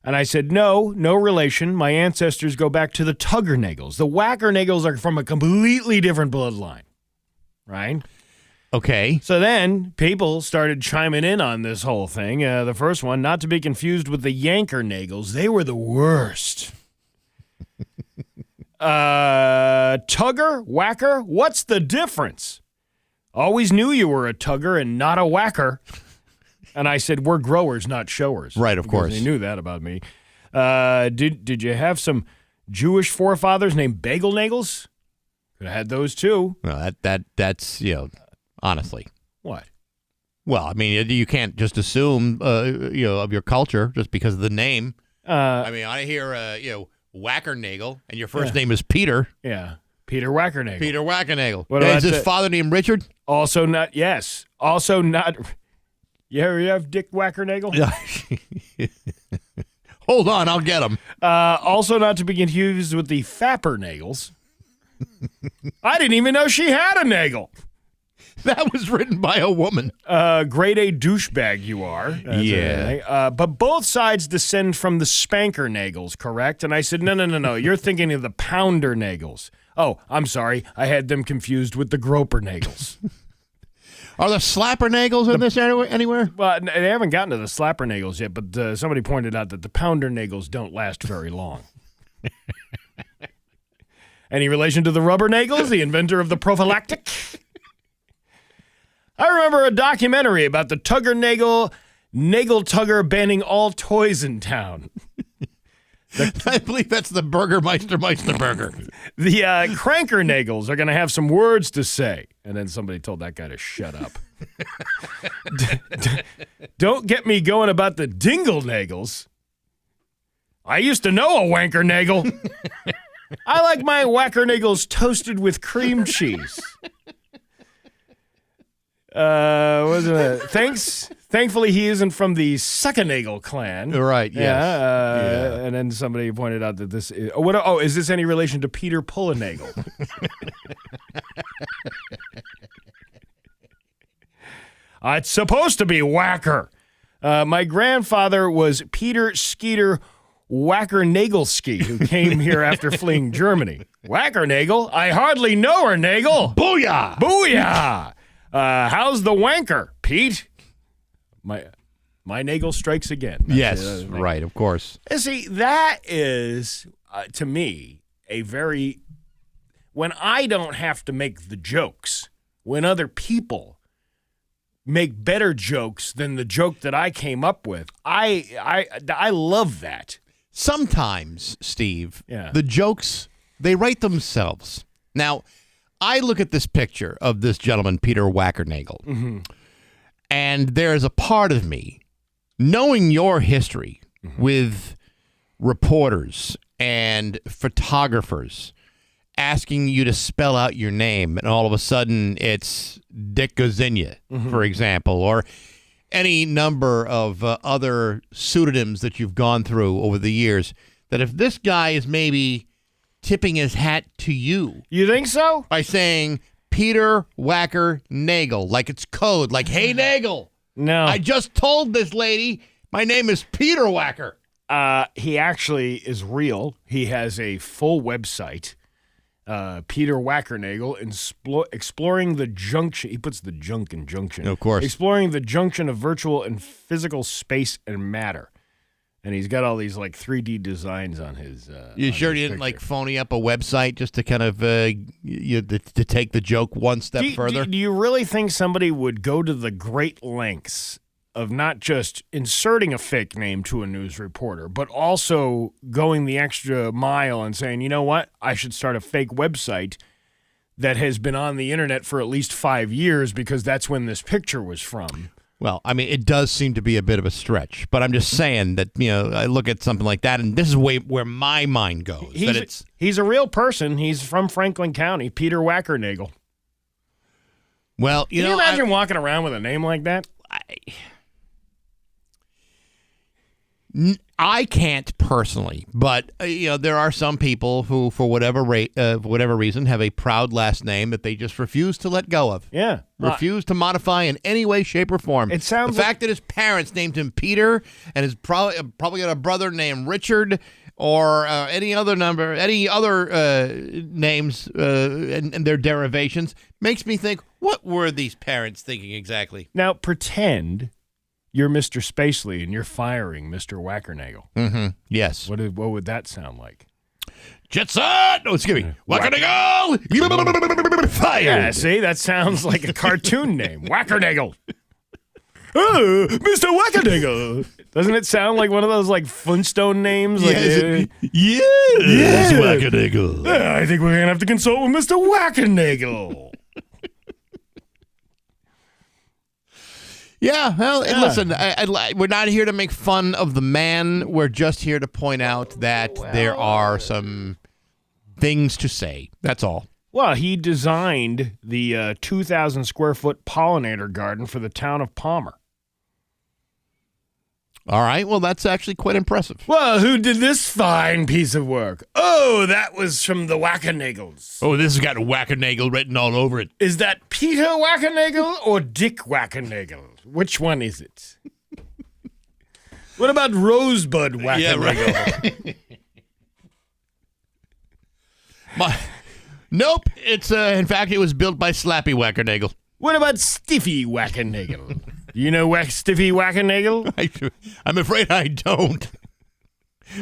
And I said, no relation. My ancestors go back to the Tuggernagles. The Wackernagles are from a completely different bloodline, right? Okay. So then people started chiming in on this whole thing. The first one, not to be confused with the Yankernagles. They were the worst. Tugger? Whacker? What's the difference? Always knew you were a tugger and not a whacker. And I said, we're growers, not showers. Right, of course. They knew that about me. Did you have some Jewish forefathers named Bagel Nagels? Could have had those too. Well, that's honestly. What? Well, I mean, you can't just assume of your culture just because of the name. I mean, I hear Wackernagle, and your first name is Peter. Yeah, Peter Wackernagle. Peter Wackernagle. What Is his father named Richard? Also not. Yes. Also not. You have Dick Wackernagle? Hold on, I'll get him. Also not to be confused with the Fappernagles. I didn't even know she had a nagel. That was written by a woman. Grade A douchebag you are. Yeah. But both sides descend from the Spanker Nagels, correct? And I said, no. You're thinking of the Pounder Nagels. Oh, I'm sorry. I had them confused with the Groper Nagels. Are the Slappernagles in this anywhere? Well, they haven't gotten to the Slappernagles yet, but somebody pointed out that the Poundernagles don't last very long. Any relation to the Rubbernagles, the inventor of the prophylactic? I remember a documentary about the Tugger Nagel Tugger banning all toys in town. I believe that's the Burgermeister Burger. The Cranker Nagels are going to have some words to say. And then somebody told that guy to shut up. Don't get me going about the Dingle Nagels. I used to know a Wanker Nagel. I like my Wacker Nagels toasted with cream cheese. Wasn't it? Thankfully, he isn't from the Suckanagel clan. Right, yes. Yeah. And then somebody pointed out that this is... is this any relation to Peter Pullenagel? It's supposed to be Wacker. My grandfather was Peter Skeeter Wacker-Nagelski, who came here after fleeing Germany. Wacker-Nagel? I hardly know her, Nagel. Booyah! Booyah! How's the wanker, Pete? My Nagel strikes again. Yes, right, of course. See, that is, to me, a very... When I don't have to make the jokes, when other people make better jokes than the joke that I came up with, I love that. Sometimes, Steve, Yeah. the jokes, they write themselves. Now, I look at this picture of this gentleman, Peter Wackernagel, and there's a part of me, knowing your history with reporters and photographers asking you to spell out your name, and all of a sudden it's Dick Gozinia, for example, or any number of other pseudonyms that you've gone through over the years, that if this guy is maybe tipping his hat to you. You think so? By saying Peter Wacker Nagel, like it's code, like, hey, Nagel. No. I just told this lady my name is Peter Wacker. He actually is real. He has a full website, Peter Wackernagel, exploring the junction. He puts the junk in junction. Of course. Exploring the junction of virtual and physical space and matter. And he's got all these like 3D designs on his. You sure you didn't like phony up a website just to kind of to take the joke one step further? Do you really think somebody would go to the great lengths of not just inserting a fake name to a news reporter, but also going the extra mile and saying, you know what, I should start a fake website that has been on the internet for at least 5 years because that's when this picture was from? Well, I mean, it does seem to be a bit of a stretch, but I'm just saying that, I look at something like that, and this is where my mind goes. He's a real person. He's from Franklin County, Peter Wackernagel. Well, Can you imagine walking around with a name like that? I can't personally, but there are some people who, for whatever reason, have a proud last name that they just refuse to let go of. Yeah, refuse to modify in any way, shape, or form. It sounds the fact that his parents named him Peter, and his probably got a brother named Richard, or any other names and their derivations, makes me think, what were these parents thinking exactly? Now pretend you're Mr. Spacely and you're firing Mr. Wackernagel. Mm-hmm. Yes. What would that sound like? Jet set! No, excuse me. Wackernagel! Fire! Yeah, see? That sounds like a cartoon name. Wackernagel. Oh, Mr. Wackernagel. Doesn't it sound like one of those like Flintstone names? Yes, yes, Wackernagel. I think we're going to have to consult with Mr. Wackernagel. Yeah, well, listen, we're not here to make fun of the man. We're just here to point out that there are some things to say. That's all. Well, he designed the 2,000 square foot pollinator garden for the town of Palmer. All right, well, that's actually quite impressive. Well, who did this fine piece of work? Oh, that was from the Wackernagels. Oh, this has got Wackernagel written all over it. Is that Peter Wackernagel or Dick Wackernagel? Which one is it? What about Rosebud Wackernagel? Yeah, right. Nope. It's in fact, it was built by Slappy Wackernagel. What about Stiffy Bax and Nagle? Do you know Stiffy Bax and Nagle? I'm afraid I don't.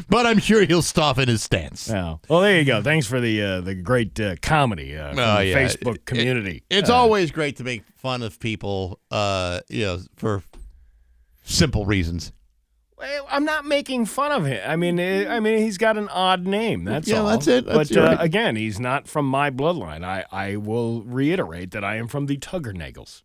But I'm sure he'll soften his stance. Oh. Well, there you go. Thanks for the great comedy from the Facebook community. It's always great to make fun of people, for simple reasons. Well, I'm not making fun of him. I mean, he's got an odd name. That's all. That's it. But again, he's not from my bloodline. I will reiterate that I am from the Tuggernagles.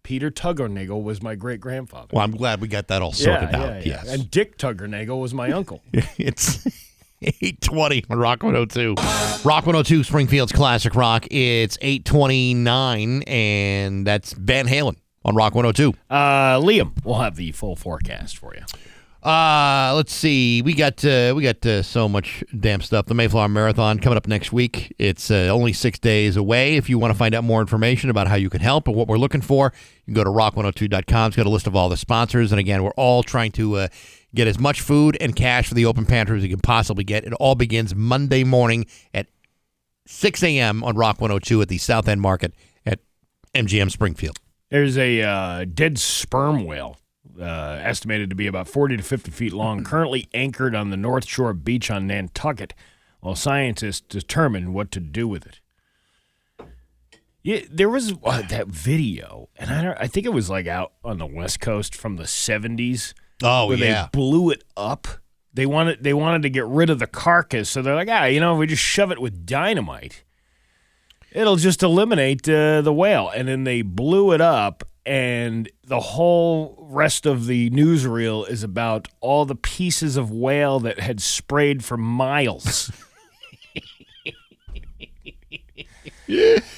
Peter Tuggernagle was my great-grandfather. Well, I'm glad we got that all sorted out. Yeah. Yes. And Dick Tuggernagle was my uncle. It's 8:20 on Rock 102. Rock 102, Springfield's Classic Rock. It's 8:29, and that's Van Halen on Rock 102. Liam, we'll have the full forecast for you. Let's see. We got so much damn stuff. The Mayflower Marathon coming up next week. It's only 6 days away. If you want to find out more information about how you can help and what we're looking for, you can go to rock102.com. It's got a list of all the sponsors. And again, we're all trying to get as much food and cash for the open pantry as we can possibly get. It all begins Monday morning at 6 a.m. on Rock 102 at the South End Market at MGM Springfield. There's a dead sperm whale. Estimated to be about 40 to 50 feet long, currently anchored on the North Shore beach on Nantucket, while scientists determine what to do with it. Yeah, there was that video, and I think it was like out on the West Coast from the 70s. Oh, where yeah. They blew it up. They wanted to get rid of the carcass, so they're like, if we just shove it with dynamite, it'll just eliminate the whale. And then they blew it up. And the whole rest of the newsreel is about all the pieces of whale that had sprayed for miles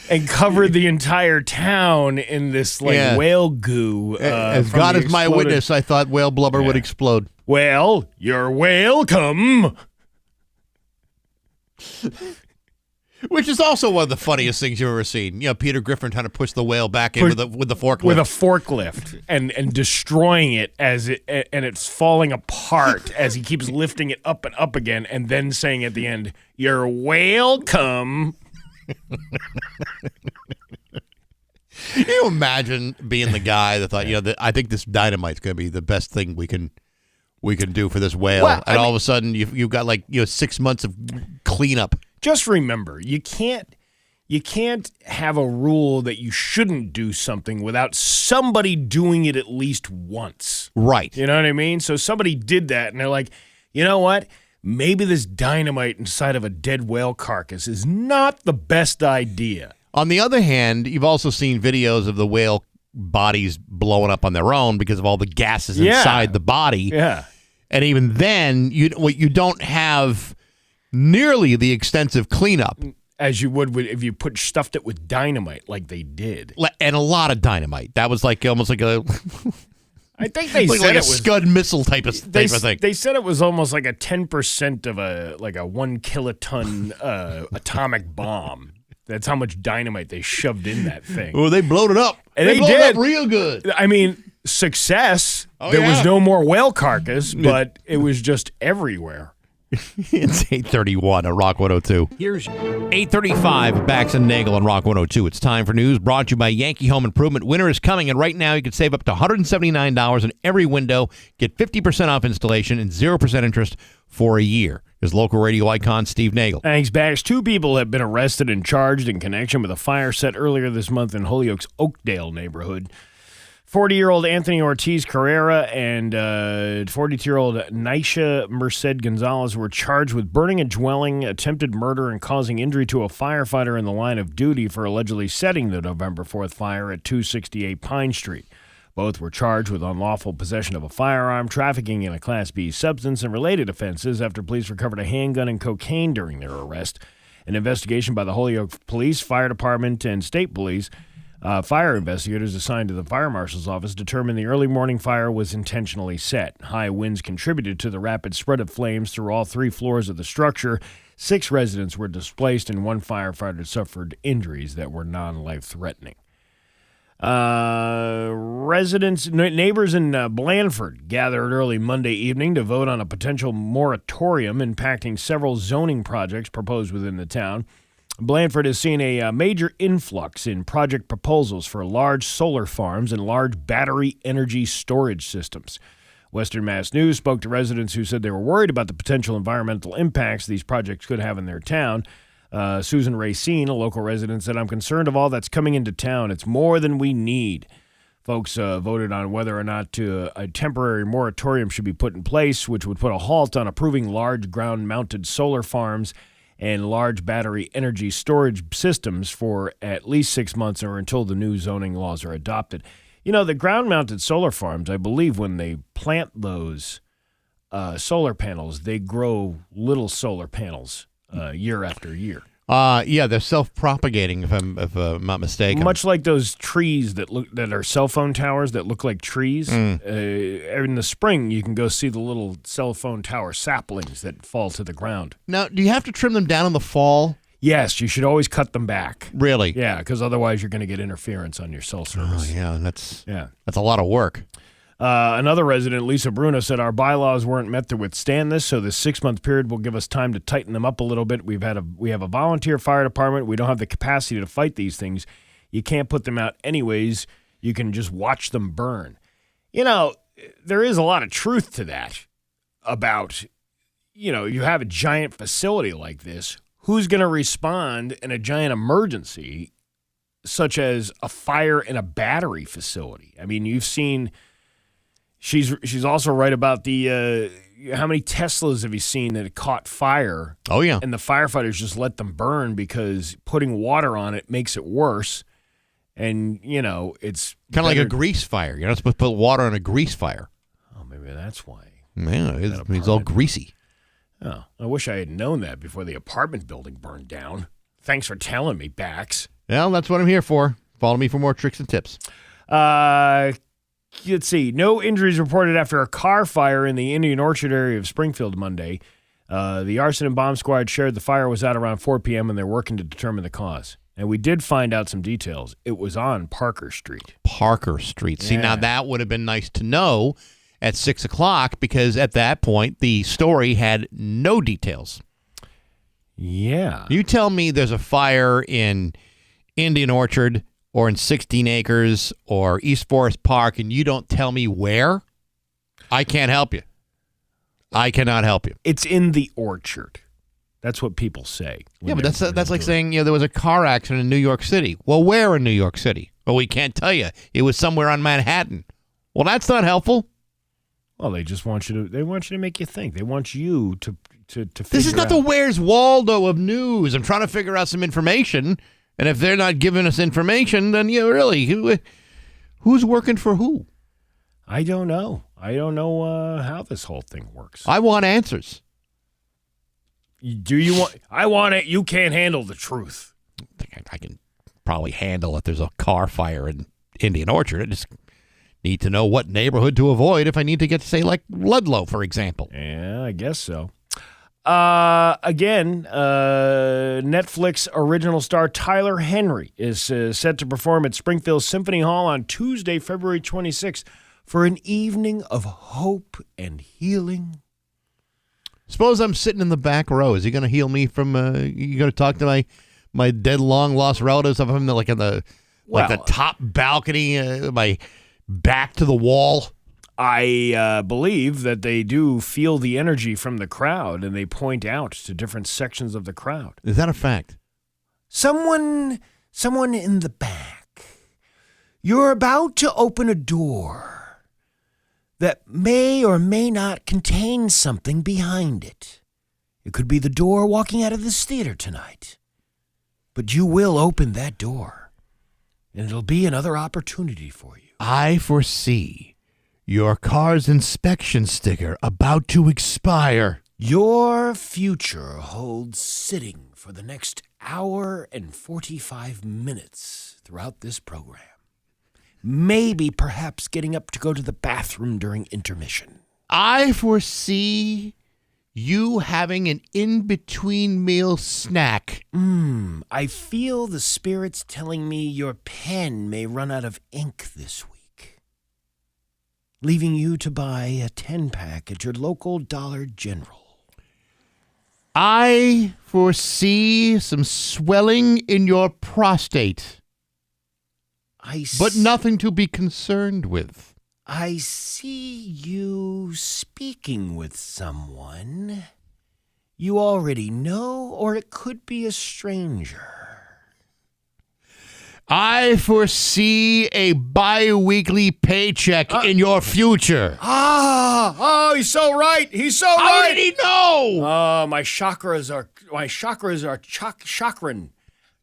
and covered the entire town in this whale goo. As God is my witness, I thought whale blubber would explode. Well, you're welcome. Which is also one of the funniest things you've ever seen. Peter Griffin trying to push the whale back in with the forklift. With a forklift and destroying it and it's falling apart as he keeps lifting it up and up again and then saying at the end, "You're welcome." Can you imagine being the guy that thought, I think this dynamite's going to be the best thing we can do for this whale. Well, and all of a sudden you've got 6 months of cleanup. Just remember, you can't have a rule that you shouldn't do something without somebody doing it at least once. Right. You know what I mean? So somebody did that, and they're like, you know what? Maybe this dynamite inside of a dead whale carcass is not the best idea. On the other hand, you've also seen videos of the whale bodies blowing up on their own because of all the gases inside the body. Yeah. And even then, you don't have nearly the extensive cleanup as you would if you stuffed it with dynamite like they did. And a lot of dynamite. That was almost like a I think they said like it a was Scud missile type of thing. They said it was almost like a 10% of a 1 kiloton atomic bomb. That's how much dynamite they shoved in that thing. Oh, they blowed it up. And they blowed did. it up real good. I mean, success. Oh, there was no more whale carcass, but it was just everywhere. It's 8:31 on Rock 102. Here's 8:35 Bax and Nagle on Rock 102. It's time for news brought to you by Yankee Home Improvement. Winter is coming, and right now you can save up to $179 on every window. Get 50% off installation and 0% interest for a year. Here's local radio icon Steve Nagle. Thanks, Bax. 2 people have been arrested and charged in connection with a fire set earlier this month in Holyoke's Oakdale neighborhood. 40-year-old Anthony Ortiz Carrera and 42-year-old Nisha Merced Gonzalez were charged with burning a dwelling, attempted murder, and causing injury to a firefighter in the line of duty for allegedly setting the November 4th fire at 268 Pine Street. Both were charged with unlawful possession of a firearm, trafficking in a Class B substance, and related offenses after police recovered a handgun and cocaine during their arrest. An investigation by the Holyoke Police, Fire Department, and State Police fire investigators assigned to the fire marshal's office determined the early morning fire was intentionally set. High winds contributed to the rapid spread of flames through all 3 floors of the structure. 6 residents were displaced, and 1 firefighter suffered injuries that were non-life-threatening. Neighbors in Blandford gathered early Monday evening to vote on a potential moratorium impacting several zoning projects proposed within the town. Blandford has seen a major influx in project proposals for large solar farms and large battery energy storage systems. Western Mass News spoke to residents who said they were worried about the potential environmental impacts these projects could have in their town. Susan Racine, a local resident, said, "I'm concerned of all that's coming into town. It's more than we need." Folks voted on whether or not a temporary moratorium should be put in place, which would put a halt on approving large ground-mounted solar farms and large battery energy storage systems for at least 6 months or until the new zoning laws are adopted. You know, the ground-mounted solar farms, I believe when they plant those solar panels, they grow little solar panels year after year. Yeah, they're self-propagating, if I'm not mistaken. Much like those trees that are cell phone towers that look like trees. In the spring, you can go see the little cell phone tower saplings that fall to the ground. Now, do you have to trim them down in the fall? Yes, you should always cut them back. Really? Yeah, because otherwise you're going to get interference on your cell service. Oh, yeah, that's a lot of work. Another resident, Lisa Bruno, said our bylaws weren't meant to withstand this, so this 6-month period will give us time to tighten them up a little bit. We have a volunteer fire department. We don't have the capacity to fight these things. You can't put them out anyways. You can just watch them burn. You know, there is a lot of truth to that about, you know, you have a giant facility like this. Who's going to respond in a giant emergency such as a fire in a battery facility? I mean, you've seen... She's also right about the how many Teslas have you seen that caught fire? Oh, yeah. And the firefighters just let them burn because putting water on it makes it worse. And, you know, it's kind of like a grease fire. You're not supposed to put water on a grease fire. Oh, maybe that's why. Yeah, it's all greasy. Oh, I wish I had known that before the apartment building burned down. Thanks for telling me, Bax. Well, that's what I'm here for. Follow me for more tricks and tips. Let's see. No injuries reported after a car fire in the Indian Orchard area of Springfield Monday. The arson and bomb squad shared the fire was out around 4 p.m. and they're working to determine the cause. And we did find out some details. It was on Parker Street. Parker Street. See, now that would have been nice to know at 6 o'clock because at that point the story had no details. Yeah. You tell me there's a fire in Indian Orchard or in 16 Acres or East Forest Park, and you don't tell me where, I can't help you. I cannot help you. It's in the orchard. That's what people say. Yeah, but that's like saying, you know, there was a car accident in New York City. Well, where in New York City? Well, we can't tell you. It was somewhere on Manhattan. Well, that's not helpful. Well, they just want you to make you think. They want you to figure This is not out. the Where's Waldo of news. I'm trying to figure out some information. And if they're not giving us information, then, you know, really, who's working for who? I don't know. I don't know how this whole thing works. I want answers. Do you want? I want it. You can't handle the truth. I can probably handle if there's a car fire in Indian Orchard. I just need to know what neighborhood to avoid if I need to get to, say, like Ludlow, for example. Yeah, I guess so. Netflix original star Tyler Henry is set to perform at Springfield Symphony Hall on Tuesday, February 26th for an evening of hope and healing. Suppose I'm sitting in the back row. Is he going to heal me from, you going to talk to my dead long lost relatives of him like in the top balcony, my back to the wall? I believe that they do feel the energy from the crowd, and they point out to different sections of the crowd. Is that a fact? Someone in the back. You're about to open a door that may or may not contain something behind it. It could be the door walking out of this theater tonight. But you will open that door, and it'll be another opportunity for you. I foresee your car's inspection sticker about to expire. Your future holds sitting for the next hour and 45 minutes throughout this program. Maybe perhaps getting up to go to the bathroom during intermission. I foresee you having an in-between meal snack. I feel the spirits telling me your pen may run out of ink this week, leaving you to buy a 10-pack at your local Dollar General. I foresee some swelling in your prostate, but nothing to be concerned with. I see you speaking with someone you already know, or it could be a stranger. I foresee a bi-weekly paycheck in your future. He's so right. He's so right. How did he know? My chakras are chakran,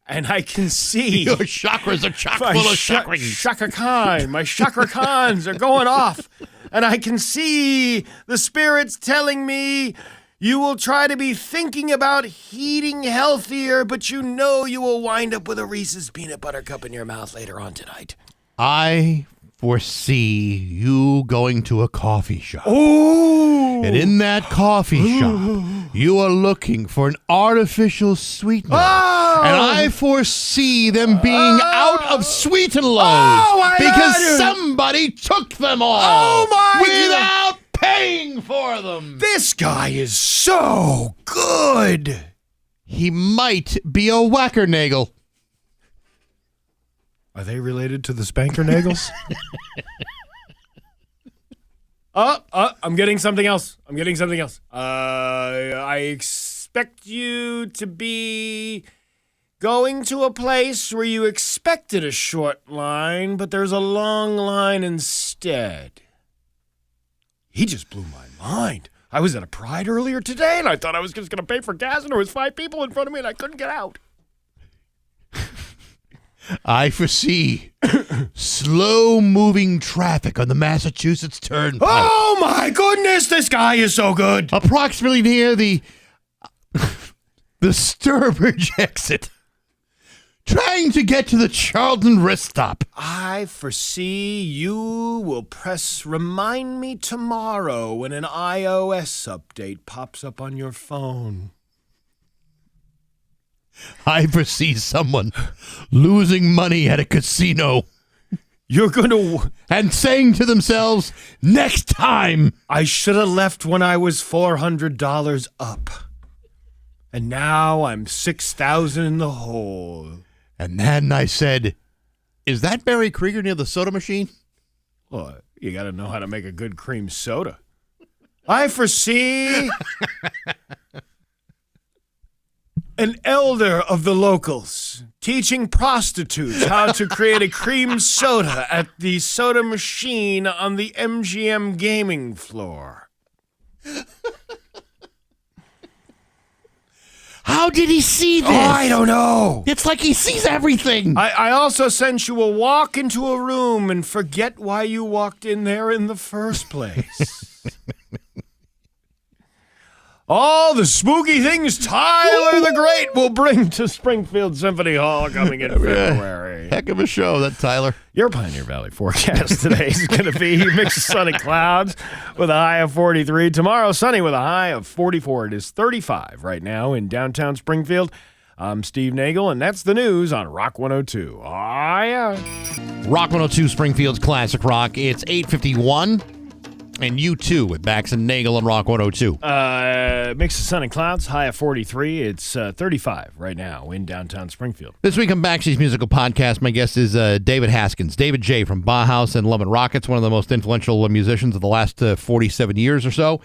and I can see Your chakras are chock full of chakras. Shaka Khan. My chakra Khans are going off, and I can see the spirits telling me you will try to be thinking about eating healthier, but you know you will wind up with a Reese's peanut butter cup in your mouth later on tonight. I foresee you going to a coffee shop. Ooh. And in that coffee shop, you are looking for an artificial sweetener. Oh. And I foresee them being out of sweeteners my because God. somebody took them all Oh, my without paying for them. This guy is so good. He might be a whacker-nagel. Are they related to the Spanker Nagels? I'm getting something else. I expect you to be going to a place where you expected a short line, but there's a long line instead. He just blew my mind. I was at a Pride earlier today, and I thought I was just going to pay for gas, and there was 5 people in front of me, and I couldn't get out. I foresee slow-moving traffic on the Massachusetts Turnpike. Oh, my goodness, this guy is so good. Approximately near the Sturbridge exit. Trying to get to the Charlton rest stop. I foresee you will press remind me tomorrow when an iOS update pops up on your phone. I foresee someone losing money at a casino. You're going to... And saying to themselves, next time. I should have left when I was $400 up. And now I'm $6,000 in the hole. And then I said, is that Barry Krieger near the soda machine? Well, you got to know how to make a good cream soda. I foresee an elder of the locals teaching prostitutes how to create a cream soda at the soda machine on the MGM gaming floor. How did he see this? Oh, I don't know. It's like he sees everything. I also sense you will walk into a room and forget why you walked in there in the first place. All the spooky things Tyler the Great will bring to Springfield Symphony Hall coming in February. Heck of a show, that Tyler. Your Pioneer Valley forecast today is going to be mix of sunny clouds with a high of 43. Tomorrow, sunny with a high of 44. It is 35 right now in downtown Springfield. I'm Steve Nagle, and that's the news on Rock 102. Oh, yeah. Rock 102, Springfield's Classic Rock. It's 8:51. And you too with Bax and Nagle on Rock 102. Mix of sun and clouds, high of 43. It's 35 right now in downtown Springfield. This week on Baxi's Musical Podcast, my guest is David Haskins. David J. from Bauhaus and Love and Rockets, one of the most influential musicians of the last 47 years or so.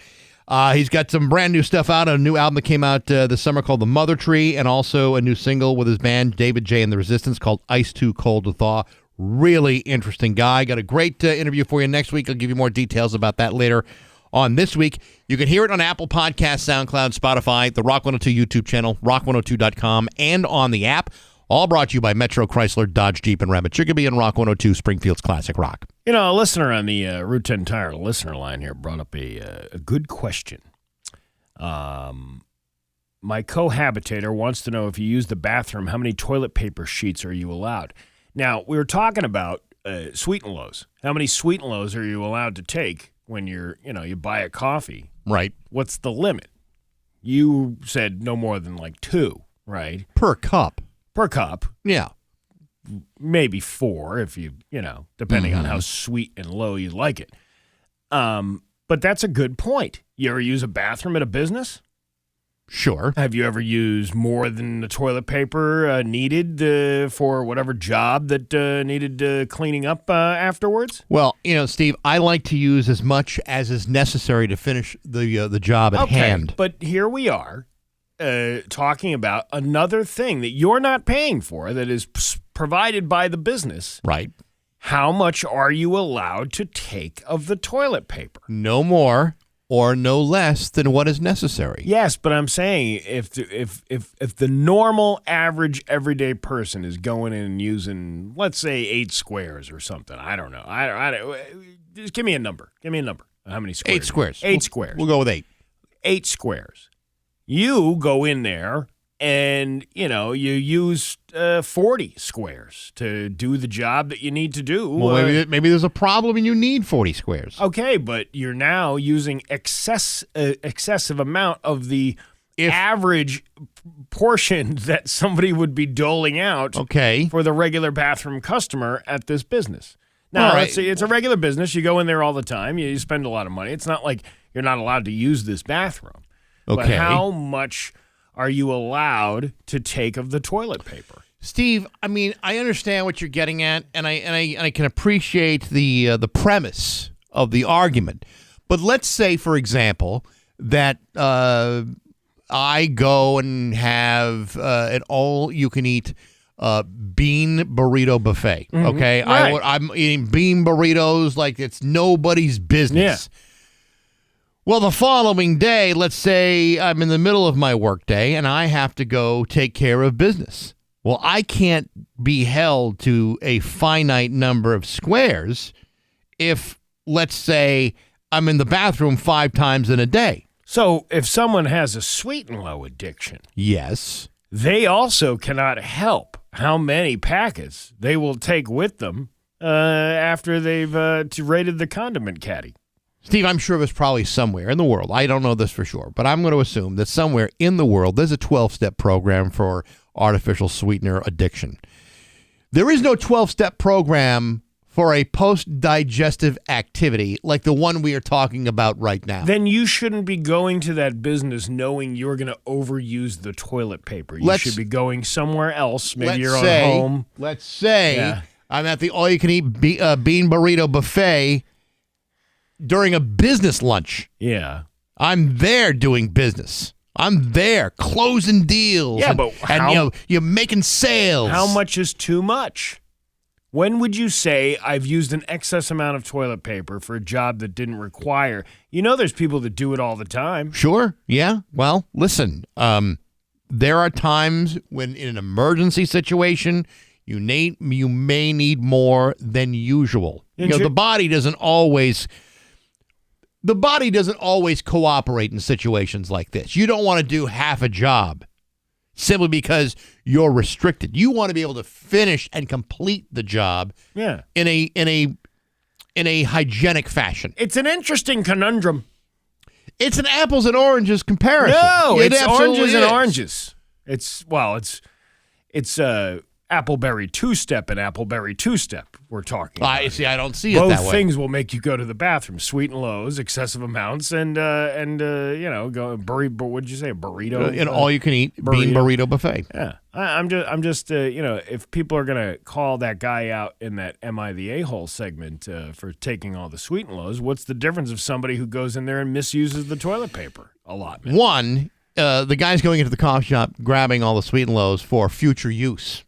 He's got some brand new stuff out, a new album that came out this summer called The Mother Tree, and also a new single with his band, David J. and the Resistance, called Ice Too Cold to Thaw. Really interesting guy. Got a great interview for you next week. I'll give you more details about that later on this week. You can hear it on Apple Podcasts, SoundCloud, Spotify, the Rock 102 YouTube channel, rock102.com, and on the app. All brought to you by Metro Chrysler, Dodge, Jeep, and Rabbit Chicopee and Rock 102, Springfield's Classic Rock. You know, a listener on the Route 10 Tire listener line here brought up a good question. My cohabitator wants to know if you use the bathroom, how many toilet paper sheets are you allowed? Now, we were talking about sweet and lows. How many sweet and lows are you allowed to take when you buy a coffee? Right. What's the limit? You said no more than like 2, right? Per cup. Per cup. Yeah. Maybe 4 if depending on how sweet and low you like it. But that's a good point. You ever use a bathroom at a business? Sure. Have you ever used more than the toilet paper needed for whatever job that needed cleaning up afterwards? Well, Steve, I like to use as much as is necessary to finish the job at hand. But here we are talking about another thing that you're not paying for that is provided by the business. Right. How much are you allowed to take of the toilet paper? No more or no less than what is necessary. Yes, but I'm saying if the normal, average, everyday person is going in and using, let's say, 8 squares or something, I don't know. Just give me a number. Give me a number. How many squares? 8 squares. 8 squares. We'll go with 8. 8 squares. You go in there and, you use 40 squares to do the job that you need to do. Well, maybe there's a problem and you need 40 squares. Okay, but you're now using excessive amount of the average portion that somebody would be doling out for the regular bathroom customer at this business. Now, let's say it's a regular business. You go in there all the time. You spend a lot of money. It's not like you're not allowed to use this bathroom. Okay. But how much are you allowed to take of the toilet paper? Steve, I mean, I understand what you're getting at, and I can appreciate the premise of the argument. But let's say, for example, that I go and have an all-you-can-eat bean burrito buffet. Mm-hmm. Okay, right. I'm eating bean burritos like it's nobody's business. Yeah. Well, the following day, let's say I'm in the middle of my workday and I have to go take care of business. Well, I can't be held to a finite number of squares if, let's say, I'm in the bathroom 5 times in a day. So if someone has a sweet and low addiction, yes, they also cannot help how many packets they will take with them after they've raided the condiment caddy. Steve, I'm sure there's probably somewhere in the world, I don't know this for sure, but I'm going to assume that somewhere in the world there's a 12-step program for artificial sweetener addiction. There is no 12-step program for a post-digestive activity like the one we are talking about right now. Then you shouldn't be going to that business knowing you're going to overuse the toilet paper. You should be going somewhere else, maybe your own home. Let's say I'm at the all-you-can-eat bean burrito buffet during a business lunch. Yeah. I'm there doing business. I'm there closing deals. Yeah, but you're making sales. How much is too much? When would you say I've used an excess amount of toilet paper for a job that didn't require? There's people that do it all the time. Sure. Yeah. Well, listen, there are times when in an emergency situation, you may need more than usual. The body doesn't always cooperate in situations like this. You don't want to do half a job simply because you're restricted. You want to be able to finish and complete the job in a hygienic fashion. It's an interesting conundrum. It's an apples and oranges comparison. No, it's oranges and oranges. It's Appleberry two-step and Appleberry two-step we're talking about. I don't see it that way. Both things will make you go to the bathroom. Sweet and lows, excessive amounts, and go what did you say, a burrito? An all-you-can-eat bean burrito buffet. Yeah. I'm just if people are going to call that guy out in that Am I the A-hole segment for taking all the sweet and lows, what's the difference of somebody who goes in there and misuses the toilet paper a lot? One, the guy's going into the coffee shop, grabbing all the sweet and lows for future use.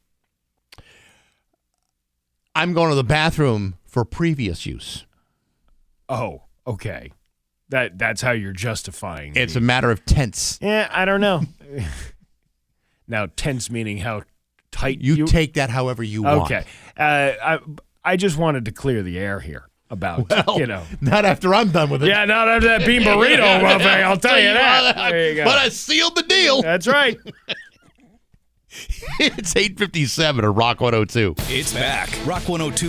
I'm going to the bathroom for previous use. Oh, okay. That's how you're justifying it. It's a matter of tense. Yeah, I don't know. Now, tense meaning how tight you take that however you want. Okay. I just wanted to clear the air here about, Not after I'm done with it. Yeah, not after that bean burrito buffet, I'll tell you that. There you go. But I sealed the deal. That's right. It's 8:57 at Rock 102. It's back. Rock 102.